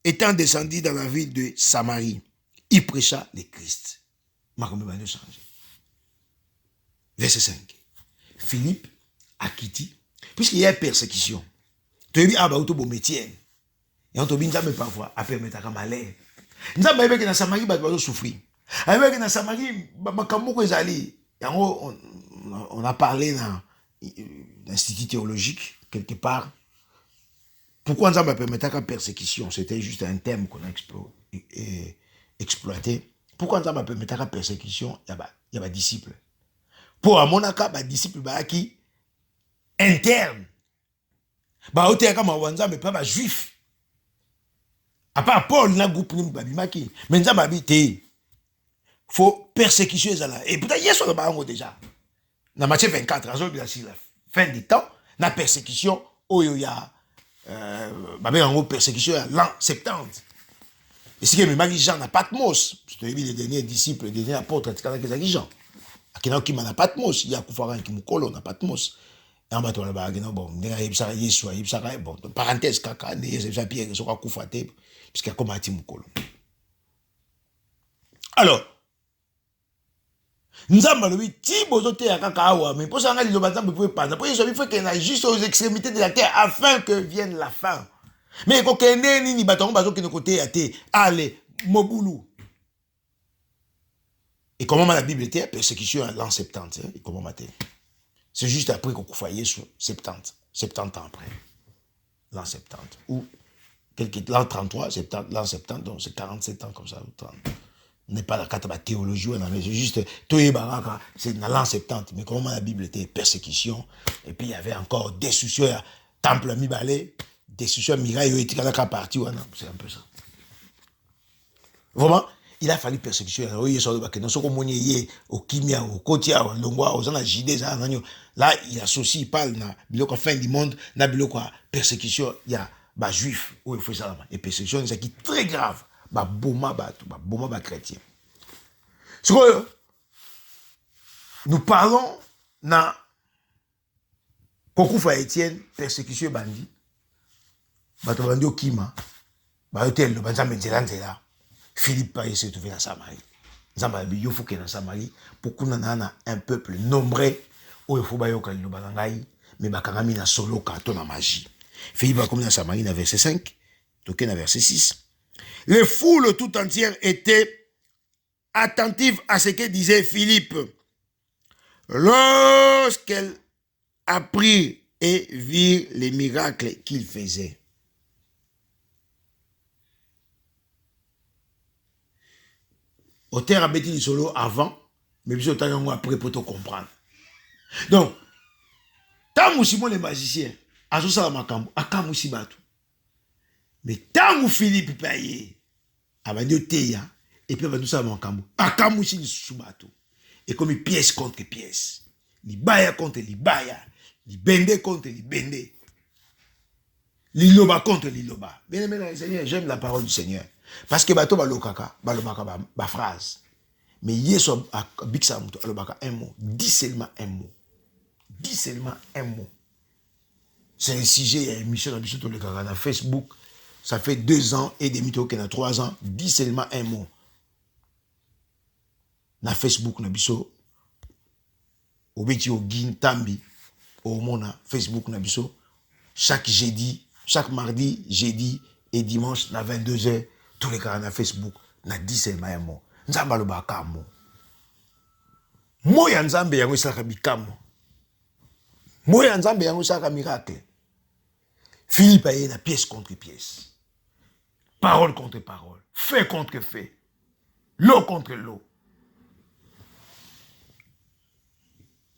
étant descendu dans la ville de Samarie, il prêcha le Christ. Verset 5. Philippe a quitté. Puisqu'il y a persécution, tu as dit, ah bah, tu as bon métier. Et on te dit, mais parfois, à permettre à malheur. Nous avons dit que dans Samarie, nous avons souffert. Avec dans Samarie, on a parlé dans l'institut théologique, quelque part. Pourquoi nous avons permis à persécution? C'était juste un thème qu'on a exploité. Pourquoi nous avons permis à persécution? Il y a des disciples. Pour mon cas, les disciples qui interne. Bah ote kama wanza mais pas ba juif. À part Paul na groupe ni babimaki, mais nza babité. Faut persécution ezala. Et peut-être yeso ba ngo déjà. Na Matthieu 24, azol bi la fin du temps, na persécution oyo ya ba en persécution à l'an 70. Et ce que me mari Jean na Patmos, je te dis les derniers disciples, les derniers apôtres, etc. que Jean. Akina ki mana Patmos, il y a kufaran ki mukolo na Patmos. En bas, bon, parenthèse, caca, Pierre, puisqu'il y a comme un timukolo. Alors, nous avons dit, Tibozote à Kakawa, mais pour ça, on a dit, le bâtiment ne pouvait pas. Après, il faut qu'il y ait juste aux extrémités de la terre afin que vienne la fin. Mais quand il y a ni bâton, bazo qui ne côté à terre, allez, Moboulou. Et comment la Bible était? Persécution à l'an 70. Hein, et comment matin? C'est juste après qu'on faillait sur 70 ans après. L'an 70. Ou l'an 33, 70, l'an 70, donc c'est 47 ans comme ça. 30. On n'est pas dans la théologie, c'est juste, c'est dans l'an 70. Mais comment la Bible était? Persécution. Et puis il y avait encore destruction, temple à mi-balé, destruction, miraille, c'est un peu ça. Vraiment, il a fallu persécution. Là, il associe, il parle de la fin du monde, de la persécution. Il y a des juifs, où il faut ça. Et persécution, c'est qui est très grave. Boma chrétien. Nous parlons dans Kokufa Etienne, persécution bandit. Bandi Okima. Hôtel, Philippe Paye s'est trouvé dans Samarie. Zambabi, il faut qu'il y ait dans Samarie pour qu'on ait un peuple nombreux où il faut que le balangaï, mais bakangami na solo kato na magie. Philippe va comme dans Samarie, dans verset 5, toqué dans verset 6. Les foules tout entières étaient attentives à ce que disait Philippe. Lorsqu'elle apprit et vit les miracles qu'il faisait. Auteur a bêti du solo avant, mais puis autant après pour te comprendre. Donc, tant que les magiciens, à ce ça makambo, à kamusi batu. Mais tant que Philippe Paye, à bandio teya, et puis à bandio ça makambo, à kamusi ni subatu. Et comme pièce contre pièce, li baya contre li baya, li bende contre li bende, li loba contre li loba. Bien aimé, Seigneur, j'aime la parole du Seigneur. Parce que bato balokaka, balobaka ba phrase. Mais yeso a biksa muto alobaka un mot, dis seulement un mot. Dis seulement un mot. C'est un sujet, il y a une émission dans le Canada, Facebook. Ça fait 2 ans et demi, qu'il y a 3 ans. Dis seulement un mot. Dans Facebook, na biso. Au beti au gin tambi. Au mona Facebook na biso. Chaque jeudi, chaque mardi, jeudi et dimanche, à 22h, tous les cas na Facebook, na 10 seulement un mot. Nzamba lo bakamo. Moya nzambe yango isaka bikamo. Moya nzambe yango isaka miracle. Philippe a na pièce contre pièce. Parole contre parole. Fait contre fait. L'eau contre l'eau.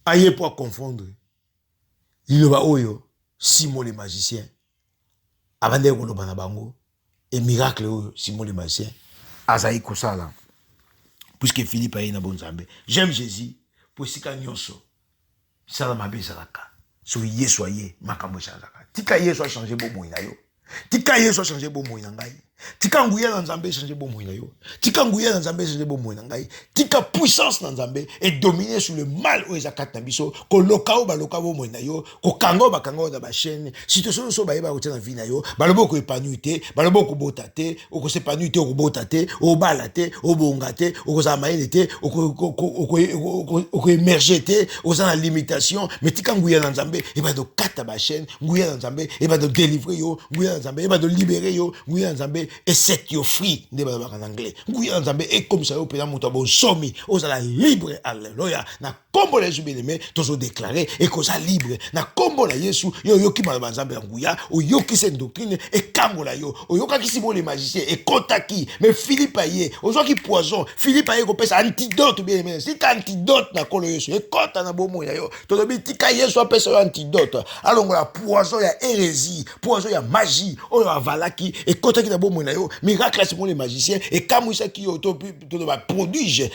Aïe pour confondre. Il va oyo. Simon le magicien. Avant de koloba na bango. Et miracle oyo. Simon le magicien. Azaï kosala. Puisque Philippe a une bonne zambé. J'aime Jésus. Pour sika nyonso. Ça m'a bien salaka. Soyez, soyez. Makambo salaka. Tika Yesu a changé bon moïna yo. Tika Yesu a changé bon moïna ngai. Tika nguya na nzambe changé bon moïna yo. Tika nguya na nzambe changé bon moïna ngai. Tika puissance na nzambe est dominée sur le mal o ezakat na biso. Ko lokao ba lokao moïna yo. Ko kango ba kango da ba chaîne. Situation so ba yeba ko tena vina yo. Ba lobo ko epanuité. Ba lobo ko botate. O ko sepanuité o ko botate. O balate. O bongate. O ko zamaelete. O ko émergete. O za na limitation. Mais tika nguya na nzambe e ba do kata ba chaîne. Nguya na nzambe e ba do délivrer yo. Nguya na nzambe e ba do libérer yo. Nguya na nzambe et set you free en anglais. Nguya nzambe et comme ça au pena muto bon somi ozala libre alléluia na kombo la Jésus bien-aimé tozo déclarer et koza libre na kombo la Yesu yo yoki ba nzambe nguya o yoki cette doctrine et kambola yo o yoka ki sibo les magiciens et kotaki mais Philippe aye ozo ki poison Philippe aye ko pesa antidote bien-aimé si ka antidote na kolo Yesu et kota na bomo ya yo to bi tika Yesu pesa antidote alors la poison ya hérésie poison ya magie o ya valaki et kotaki na bomo miracle c'est pour les magiciens et comme ça qui prodige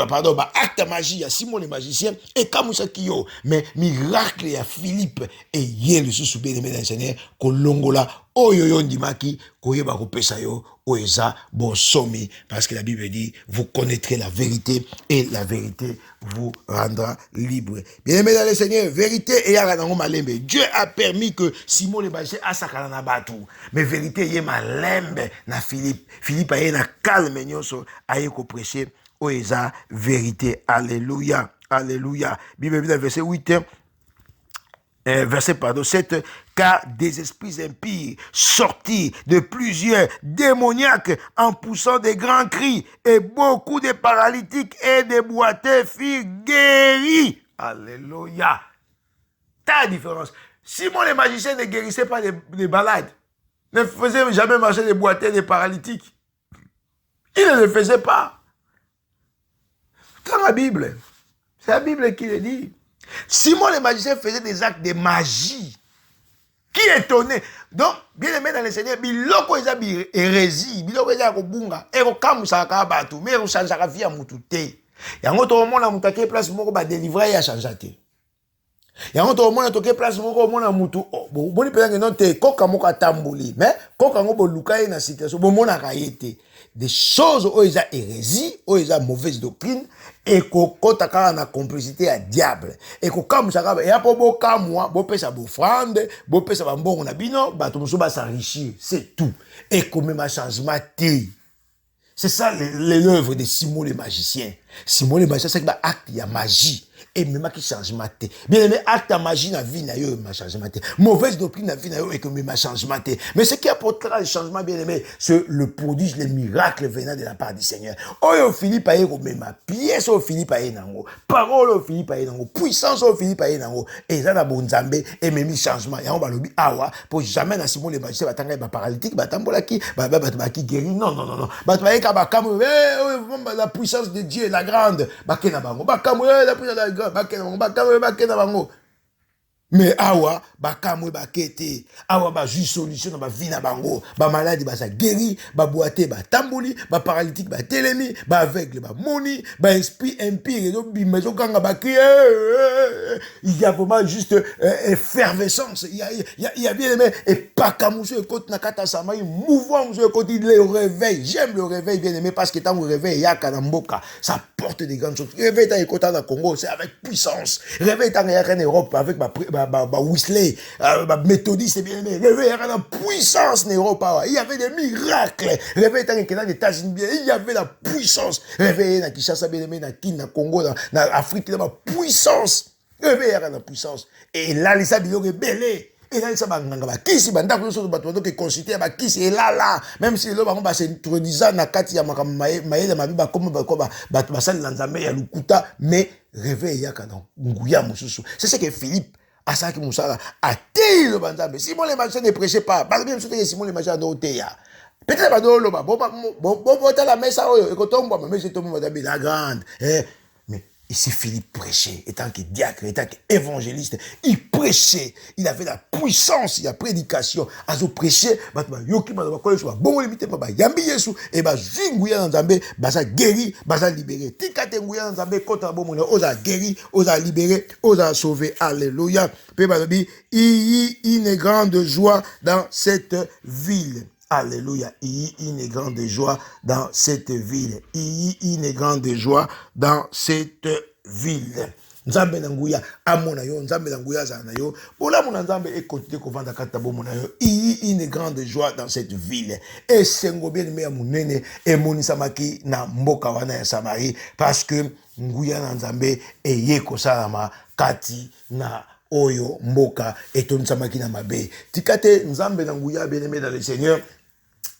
pardon acte magie à Simon les magiciens et comme ça qui mais miracle à Philippe et hier le sous bien aimé dans Seigneur kolongola oyoyo ndimaki koyeba ko pesa yo oeza bon somi parce que la Bible dit vous connaîtrez la vérité et la vérité vous rendra libre. Bien aimé dans le Seigneur, vérité et yaranango malembe. Dieu a permis que Simon le magicien a sakana na batu. Mais vérité yé malembe na Philippe. Philippe a na calme nyonso a ko prêcher oeza vérité. Alléluia. Alléluia. Bible dit verset 8 verset 7, car des esprits impies sortirent de plusieurs démoniaques en poussant des grands cris, et beaucoup de paralytiques et de boiteux furent guéris. Alléluia. T'as la différence. Simon le magicien ne guérissait pas des malades, ne faisait jamais marcher des boiteux et des paralytiques. Il ne le faisait pas. Dans la Bible, c'est la Bible qui le dit. Simon le magicien faisait des actes de magie. Qui étonnait. Donc, bien aimé dans le Seigneur, biloko eza bi hérésie, biloko eza kobunga, eko kamusaka batu, mais eko changeaka vie à mutu te. Yango to mona mutake place moko ba délivrer ya changeate. Yango to mona toke place moko mona mutu, boni pesa non te koka moko atamboli, mais koka ngo boluka ye na situation, bo mona ka yete. Des choses où ils ont hérésie, où ils ont mauvaise doctrine, et qu'on kaka na complicité à diable. Et qu'on comme ça, et après bon moi, bon pesa bofrande, bon pesa bambon na bino, bah tout le monde s'enrichir, c'est tout. Et qu'on même un changement té. C'est ça l'œuvre de Simon le magicien. Simon le magicien, c'est un acte de magie. Et même qui changement té. Bien aimé, acte de magie na vie na yo ma changement té. Mauvaise doctrine na vie na yo et que même changement té. Mais ce qui apportera le changement, bien aimé, c'est le prodige, les miracles venant de la part du Seigneur. Oh Philippe aye ko même pièce au Philippe aye nango. Parole au Philippe aye nango. Puissance au Philippe aye nango. Et ça na bonzambe et même changement. Ya on va lobi awa pour jamais na Simon le magicien batanga ba paralytique batambola ki ba ki guéri. Non. Ba ka ba kamu la puissance de Dieu la grande. Ba kena bango. Ba kamu la puissance de la grande. Bakena bango. Mais awa bakamwe bakete awa ba ju solution na ba vie na bango ba maladie ba sa guéri ba boité ba tamboli ba paralytique ba telemi ba aveugle ba moni ba esprit impie do bimezo kanga ba crier. Il y a vraiment juste effervescence, il y a bien aimé et pas comme monsieur côté na kata sama mouvement monsieur côté le réveil. J'aime le réveil bien aimé parce que tant le réveil ya kanamboka ça porte des grandes choses. Réveil dans côté na Congo c'est avec puissance. Réveil dans en Europe avec Wesley, méthodiste, bien aimé. Réveil, il y avait la puissance en Europe. Il y avait des miracles. Réveil, dans les États-Unis, il y avait la puissance. Réveil, dans Kinshasa, bien aimé, dans Kin, dans Congo, dans Afrique, il y avait la puissance. Réveil, il y avait la puissance. Et là, les sables, ils ont rebellé. Et là, ça va kisi banda ko so bato que consulter ba kisi et là même si le ba s'introduisa na kati ya maele mabiba comme ba sali na nzambe ya lukuta mais réveil ya kana nguya mususu. C'est ce que Philippe à ça que Moussa a té le banzambe. Simon le magicien ne prêchait pas. Parce que même Simon le magicien no té ya. Peut-être pas do lo ba bon la messe et quand on boit mais c'est tout la grande. Mais ici Philippe prêchait, étant que diacre, étant qu'évangéliste, il prêchait, il avait la puissance, il y a prédication, à se prêcher, yoki ba ko so bon limité ba yambi yesu et ba jinguya nzambe ba sa guéri, ba sa libéré. Tikate nguya nzambe contre bon monde, osa guéri, osa libéré, osa sauver. Alléluia. Pe ba bi une grande joie dans cette ville. Alléluia. Il y a une grande joie dans cette ville. Il y a une grande joie dans cette ville. Nzambe nanguya amona yo nzambe nanguya zana yo bola mona nzambe e continue ko vanda kata bomona yo. Il y a une grande joie dans cette ville. Et sengo bien me amunene e monisa maki na mboka wana ya Samarie parce que nguya na nzambe e yeko salama kati na oyo mboka etonsamaki na mabe. Tikate nzambe na nguya bien aimé dans le Seigneur.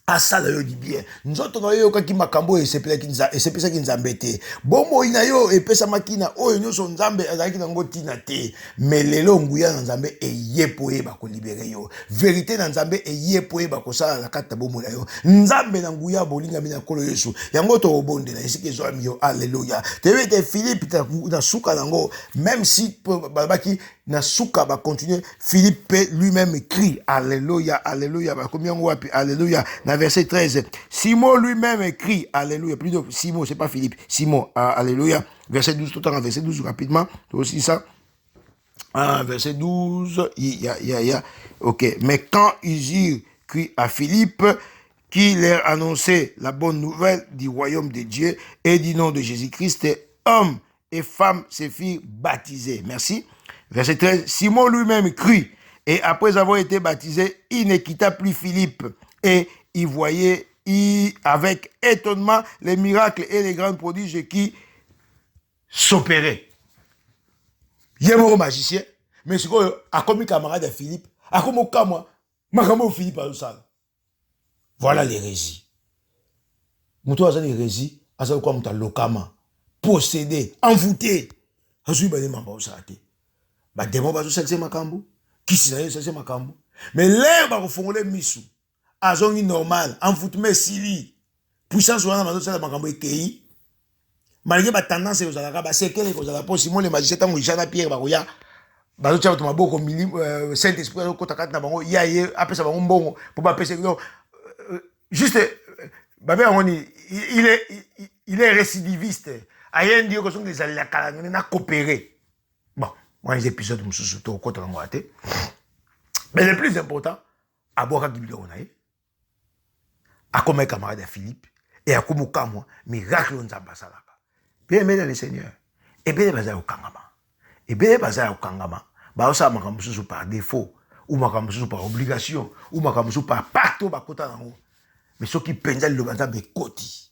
Asala yo di bien. Nzoto na yo kaki makambo esepesa ki nzambe te. Bombo ina yo epesa makina oyo nyoso nzambe azalaki na ngo tina te. Mais lelo nguya na nzambe eyepo eba ko libérer yo. Vérité na nzambe eyepo eba ko sala na kata bombo na yo. Nzambe na nguya bolinga mina kolo Yesu. Yango to obonde na esike zo ami yo. Alléluia. Te Philippe na suka nango même si babaki na suka ba continuer Philippe lui-même crie alléluia alléluia ba combien wapi alléluia na verset 13 Simon lui-même crie alléluia plutôt Simon c'est pas Philippe Simon alléluia verset 12 tout le temps verset 12 rapidement aussi ça verset 12 il y a OK mais quand ils crient à Philippe qui leur annonçait la bonne nouvelle du royaume de Dieu et du nom de Jésus-Christ hommes et femmes se firent baptiser. Merci. Verset 13, Simon lui-même crut, et après avoir été baptisé, il ne quitta plus Philippe, et il voyait avec étonnement les miracles et les grands prodiges qui s'opéraient. Il y a un magicien, mais c'est quoi, a comme camarade de Philippe, akomokamwa makambo Philippe azosala. Voilà l'hérésie. Muto azali hérésie, azali kwa muta lokama, possédé, envoûté. Azui bane mamba osate. Ba démon bazo salse makambo, kisi na yo salse makambo. Mais l'air ba kofongole misu. Azongi normal, envoûtement sili. Puissance wana bazo sala makambo ekei. Malgré ba tendance aux alaka ba sekele ko zala po Simon le magicien tango Jean Pierre ba koya. Bazo tia to maboko mili Saint-Esprit ko takata na bango ya ye apesa bango mbongo pour ba pesa juste babé il est récidiviste. Ayen dire que son des alliés na coopérer. Bon, moi les épisodes me sous to ko tango até. Mais le plus important, aboka kibilo onaye. Akoma camarade de Philippe et akomuka moi miracle nzamba salaka. Bien aimé dans le Seigneur. Et bien baza okangama. Et bien baza okangama. Ba osa makambo sous par défaut ou makambo sous par obligation ou makambo sous par pacte ba kota nango. Mais ceux qui pensent le banza be koti.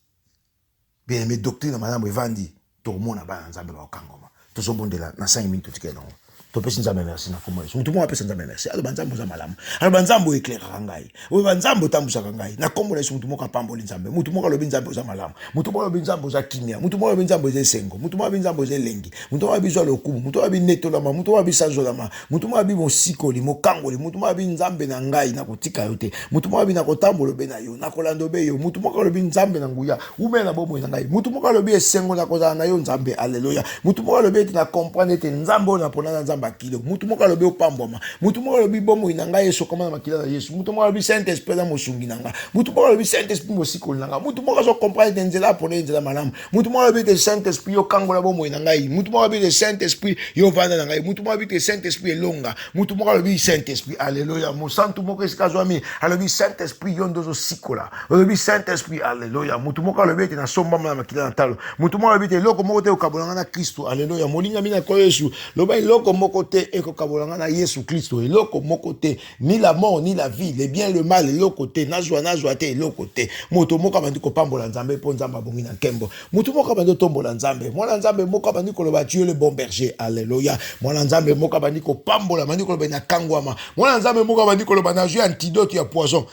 Bien aimé doctrine madame Evandi to mona ba nzambe ba okangama. To so bondela na 5 minutes tikela nango. To pesi nzambe merci na komo. Mutu mo apesa nzambe merci. Alo banzambo za malamu. Alo banzambo éclairera ngai. O banzambo tambusaka ngai. Na kombo la mutu mo ka pamboli nzambe. Mutu mo ka lobi nzambe za malamu. Mutu mo ka lobi nzambe za kimia. Mutu mo ka lobi nzambe za sengo. Mutu mo ka lobi nzambe za lengi. Mutu mo ka lobi zo lokumu. Mutu mo ka lobi netolama. Mutu mo ka lobi sanzolama. Mutu mo ka lobi mosikoli, mokangoli. Mutu mo ka lobi nzambe na ngai na kotika yote. Mutu mo ka lobi na kotambolo be na yo, na kolando be yo. Mutu mo ka lobi nzambe na nguya. Ume na bomo na ngai. Mutu mo ka lobi esengo na kozala na yo nzambe. Alléluia. Mutu mo ka lobi na comprendre te nzambe na pona na nzamba kilo. Mutu mo ka lobi opamboma. Mutu mo ka lobi bomo na ngai eso koma na makila na Yesu. Mutu mo ka lobi Saint-Esprit na mosungi na ngai. Mutu mo ka lobi Saint-Esprit mosikoli na ngai. Mutu mo ka so comprendre nzela pona nzela malamu. Mutu mo ka lobi te Saint-Esprit yo kangola bomo na ngai. Mutu mo ka lobi te Saint-Esprit yo vanda na ngai. Mutu mo ka lobi te Saint-Esprit elonga. Mutu mo ka lobi Saint-Esprit. Alléluia. Mo santu mo ka sikazwami. Alobi Saint-Esprit yo ndozo sikola. Alobi Saint-Esprit. Alléluia. Mutu mo ka lobi te na somba na makila na talo. Mutu mo ka lobi te loko moko te okabolanga na Kristo. Alléluia. Molinga mina ko Yesu. Loba loko moko te ekokabolanga na Yesu Kristo. Loko moko te ni la mort ni la vie, le bien le mal loko te nazwa te loko te. Moto moko bandi ko pambola nzambe po nzamba bongi na kembo. Moto moko bandi tombola nzambe. Mwana nzambe moko bandi ko loba Dieu le bon berger. Alléluia. Mwana nzambe moko bandi ko pambola bandi ko loba na kangwama. Mwana nzambe moko bandi ko loba na jeu antidote ya poison.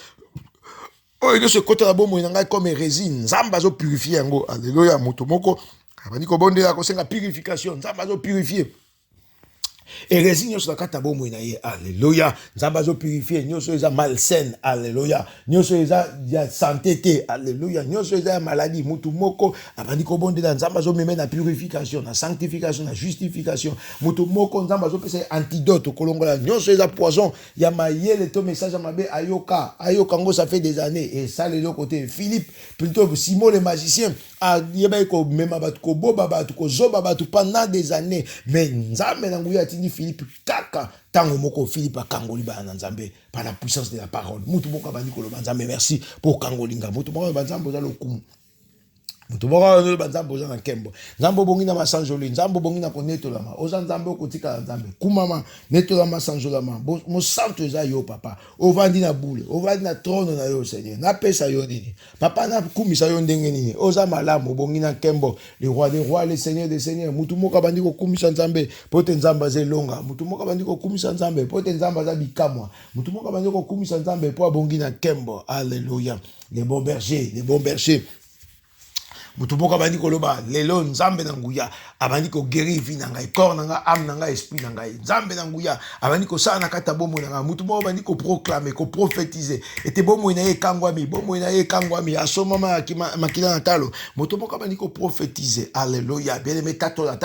Oh, il se côté la bomo inanga comme résine. Nzamba zo purifier ngo. Alléluia. Moto moko bandi ko bondela ko senga purification. Nzamba zo purifier. Et résigne sur la carte bomo inaye. Alléluia. Nzamba zo purifier. Nyoso eza malsaine. Alléluia. Nyoso eza ya santé te. Alléluia. Nyoso eza maladie. Mutu moko abandi ko bonde la nzamba zo meme na purification, na sanctification, na justification. Mutu moko nzamba zo pese antidote kolongola. Nyoso eza poison. Ya mayele to message mabe ayoka. Ayoka ngo ça fait des années et ça le côté Philippe plutôt Simon le magicien a yeba ko mema batu ko boba batu ko zoba batu pendant des années mais nzambe na nguya tindi Philippe kaka tango moko Philippe akangoli ba na nzambe par la puissance de la parole. Mutu moko bandi ko lo nzambe merci pour kangolinga. Mutu moko banzambe za lokumu. Mutu moko no banzambe za na kembo. Nzambo bongi na masanjoli, nzambo bongi na konetolama. Oza nzambe okotika nzambe. Kumama netolama sanjolama. Mo santo za yo papa. Ovandi na boule, ovandi na trône na yo Seigneur. Na pesa yo nini. Papa na kumisa yo ndenge nini. Oza malamu bongi na kembo. Le roi des rois, le seigneur des seigneurs. Mutu moko bandi ko kumisa nzambe pote nzamba ze longa. Mutu moko bandi ko kumisa nzambe pote nzamba za bikamwa. Mutu moko bandi ko kumisa nzambe po bongi na kembo. Alléluia. Les bons bergers, les bons bergers. Mutu moko bandi ko loba lelo nzambe na nguya abandi ko guérir vie na ngai corps na ngai âme na ngai esprit na ngai nzambe na nguya abandi ko sa na kata bomo na ngai mutu moko bandi ko proclamer ko prophétiser ete bomo na ye kangwami asoma makila na talo mutu moko bandi ko prophétiser. Alléluia. Bien aimé tatola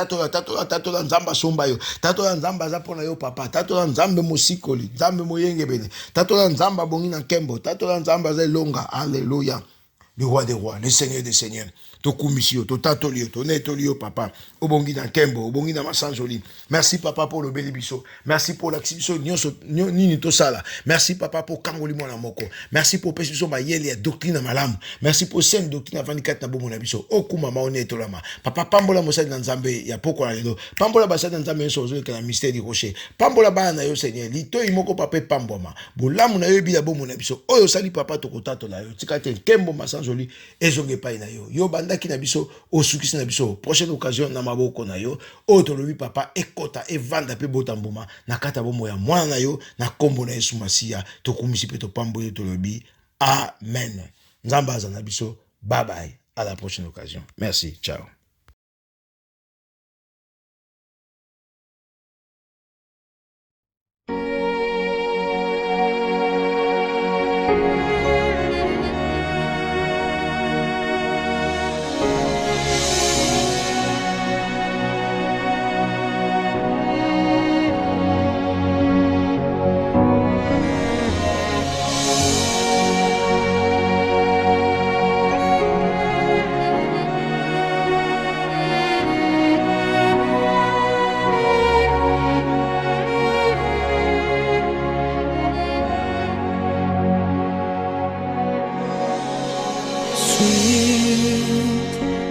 nzamba somba yo tatola nzamba za pona yo papa tatola nzambe mosikoli nzambe moyenge bene tatola nzamba bongi na kembo tatola nzamba za longa. Alléluia. Le roi des rois, le seigneur des seigneurs. To kumisio, to tatolio, to netolio, papa. Obongi na kembo, obongi na masanjoli. Merci, papa, pour le bélibiso. Merci pour l'activiso, nini to sala. Merci, papa, pour kangoli mona moko. Merci pour pesiso ma yeli ya doctrine malamu. Merci pour sainte doctrine avanikat na bomo na biso. Oku mama onetolama. Papa, pambola mosadi na nzambe ya poko na lelo. Pambola basadi na nzambe yoso ozo na mystère du rocher. Pambola bana na yo seigneur. Lito imoko papa pamboma. Bolamu na yo bila bomo na biso. Oyo sali papa to kotato la yo. Tikate kembo masanjoli. bozoli ezonge epai na yo. Yo bandaki na biso osukisi na biso. Prochaine occasion na maboko na yo. Oyo tolobi papa ekota evanda pe botambuma na kata bomo ya mwana na yo na kombo na Yesu Masiya tokumisi pe topambo yo tolobi. Amen. Nzamba azana biso. Bye bye. À la prochaine occasion. Merci. Ciao.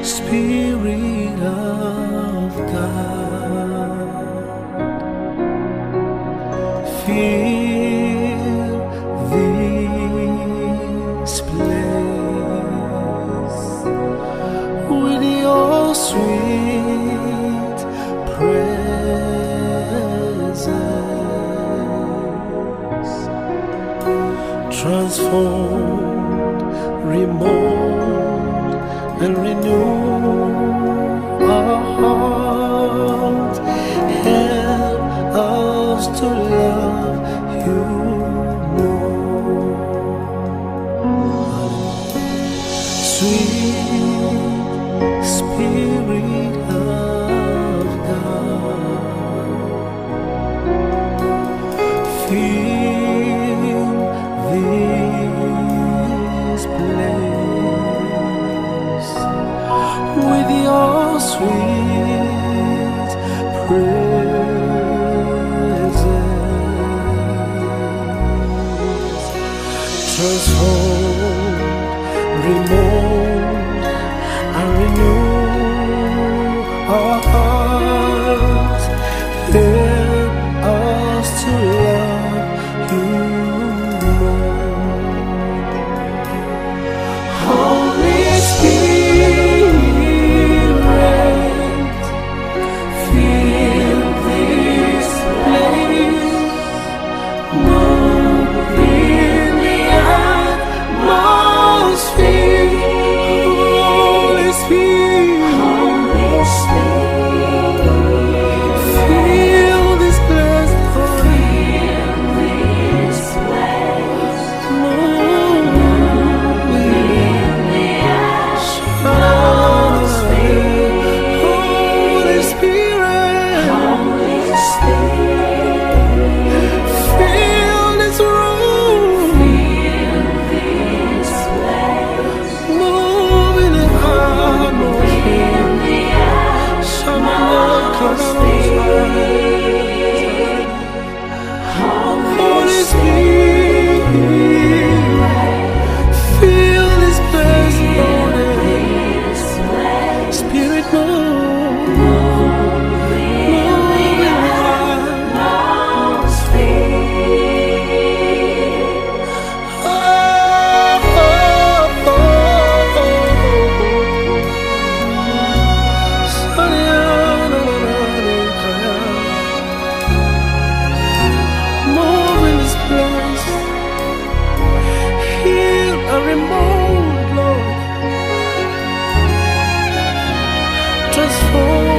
Spirit of God, fill this place with your sweet presence. Transform, remold, and renew our hearts. Help us to love you more. Sweet Spirit of God, fill this place with your sweet presence. Transform, remold, and renew our hearts. Help us to love you more. Holy Spirit, fill this place, move in the atmosphere. Holy Spirit, fill this place, move in the atmosphere. Holy Spirit, fill this room, move in the atmosphere. Holy Spirit, fill this place, Lord. Spirit, move in the move in this place. Heal and remove, Lord. Transform.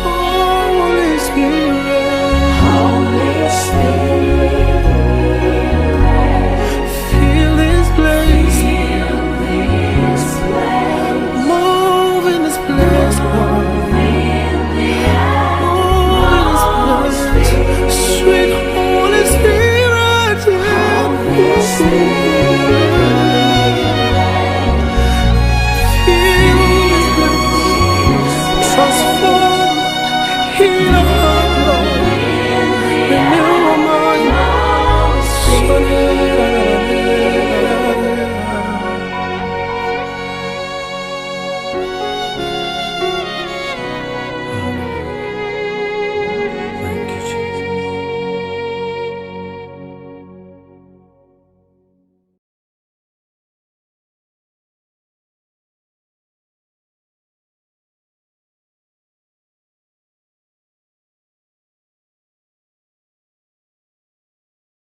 Holy Spirit, fill this place, move in this place, Lord. Move in this place, sweet Holy Spirit, fill this place, transform, heal.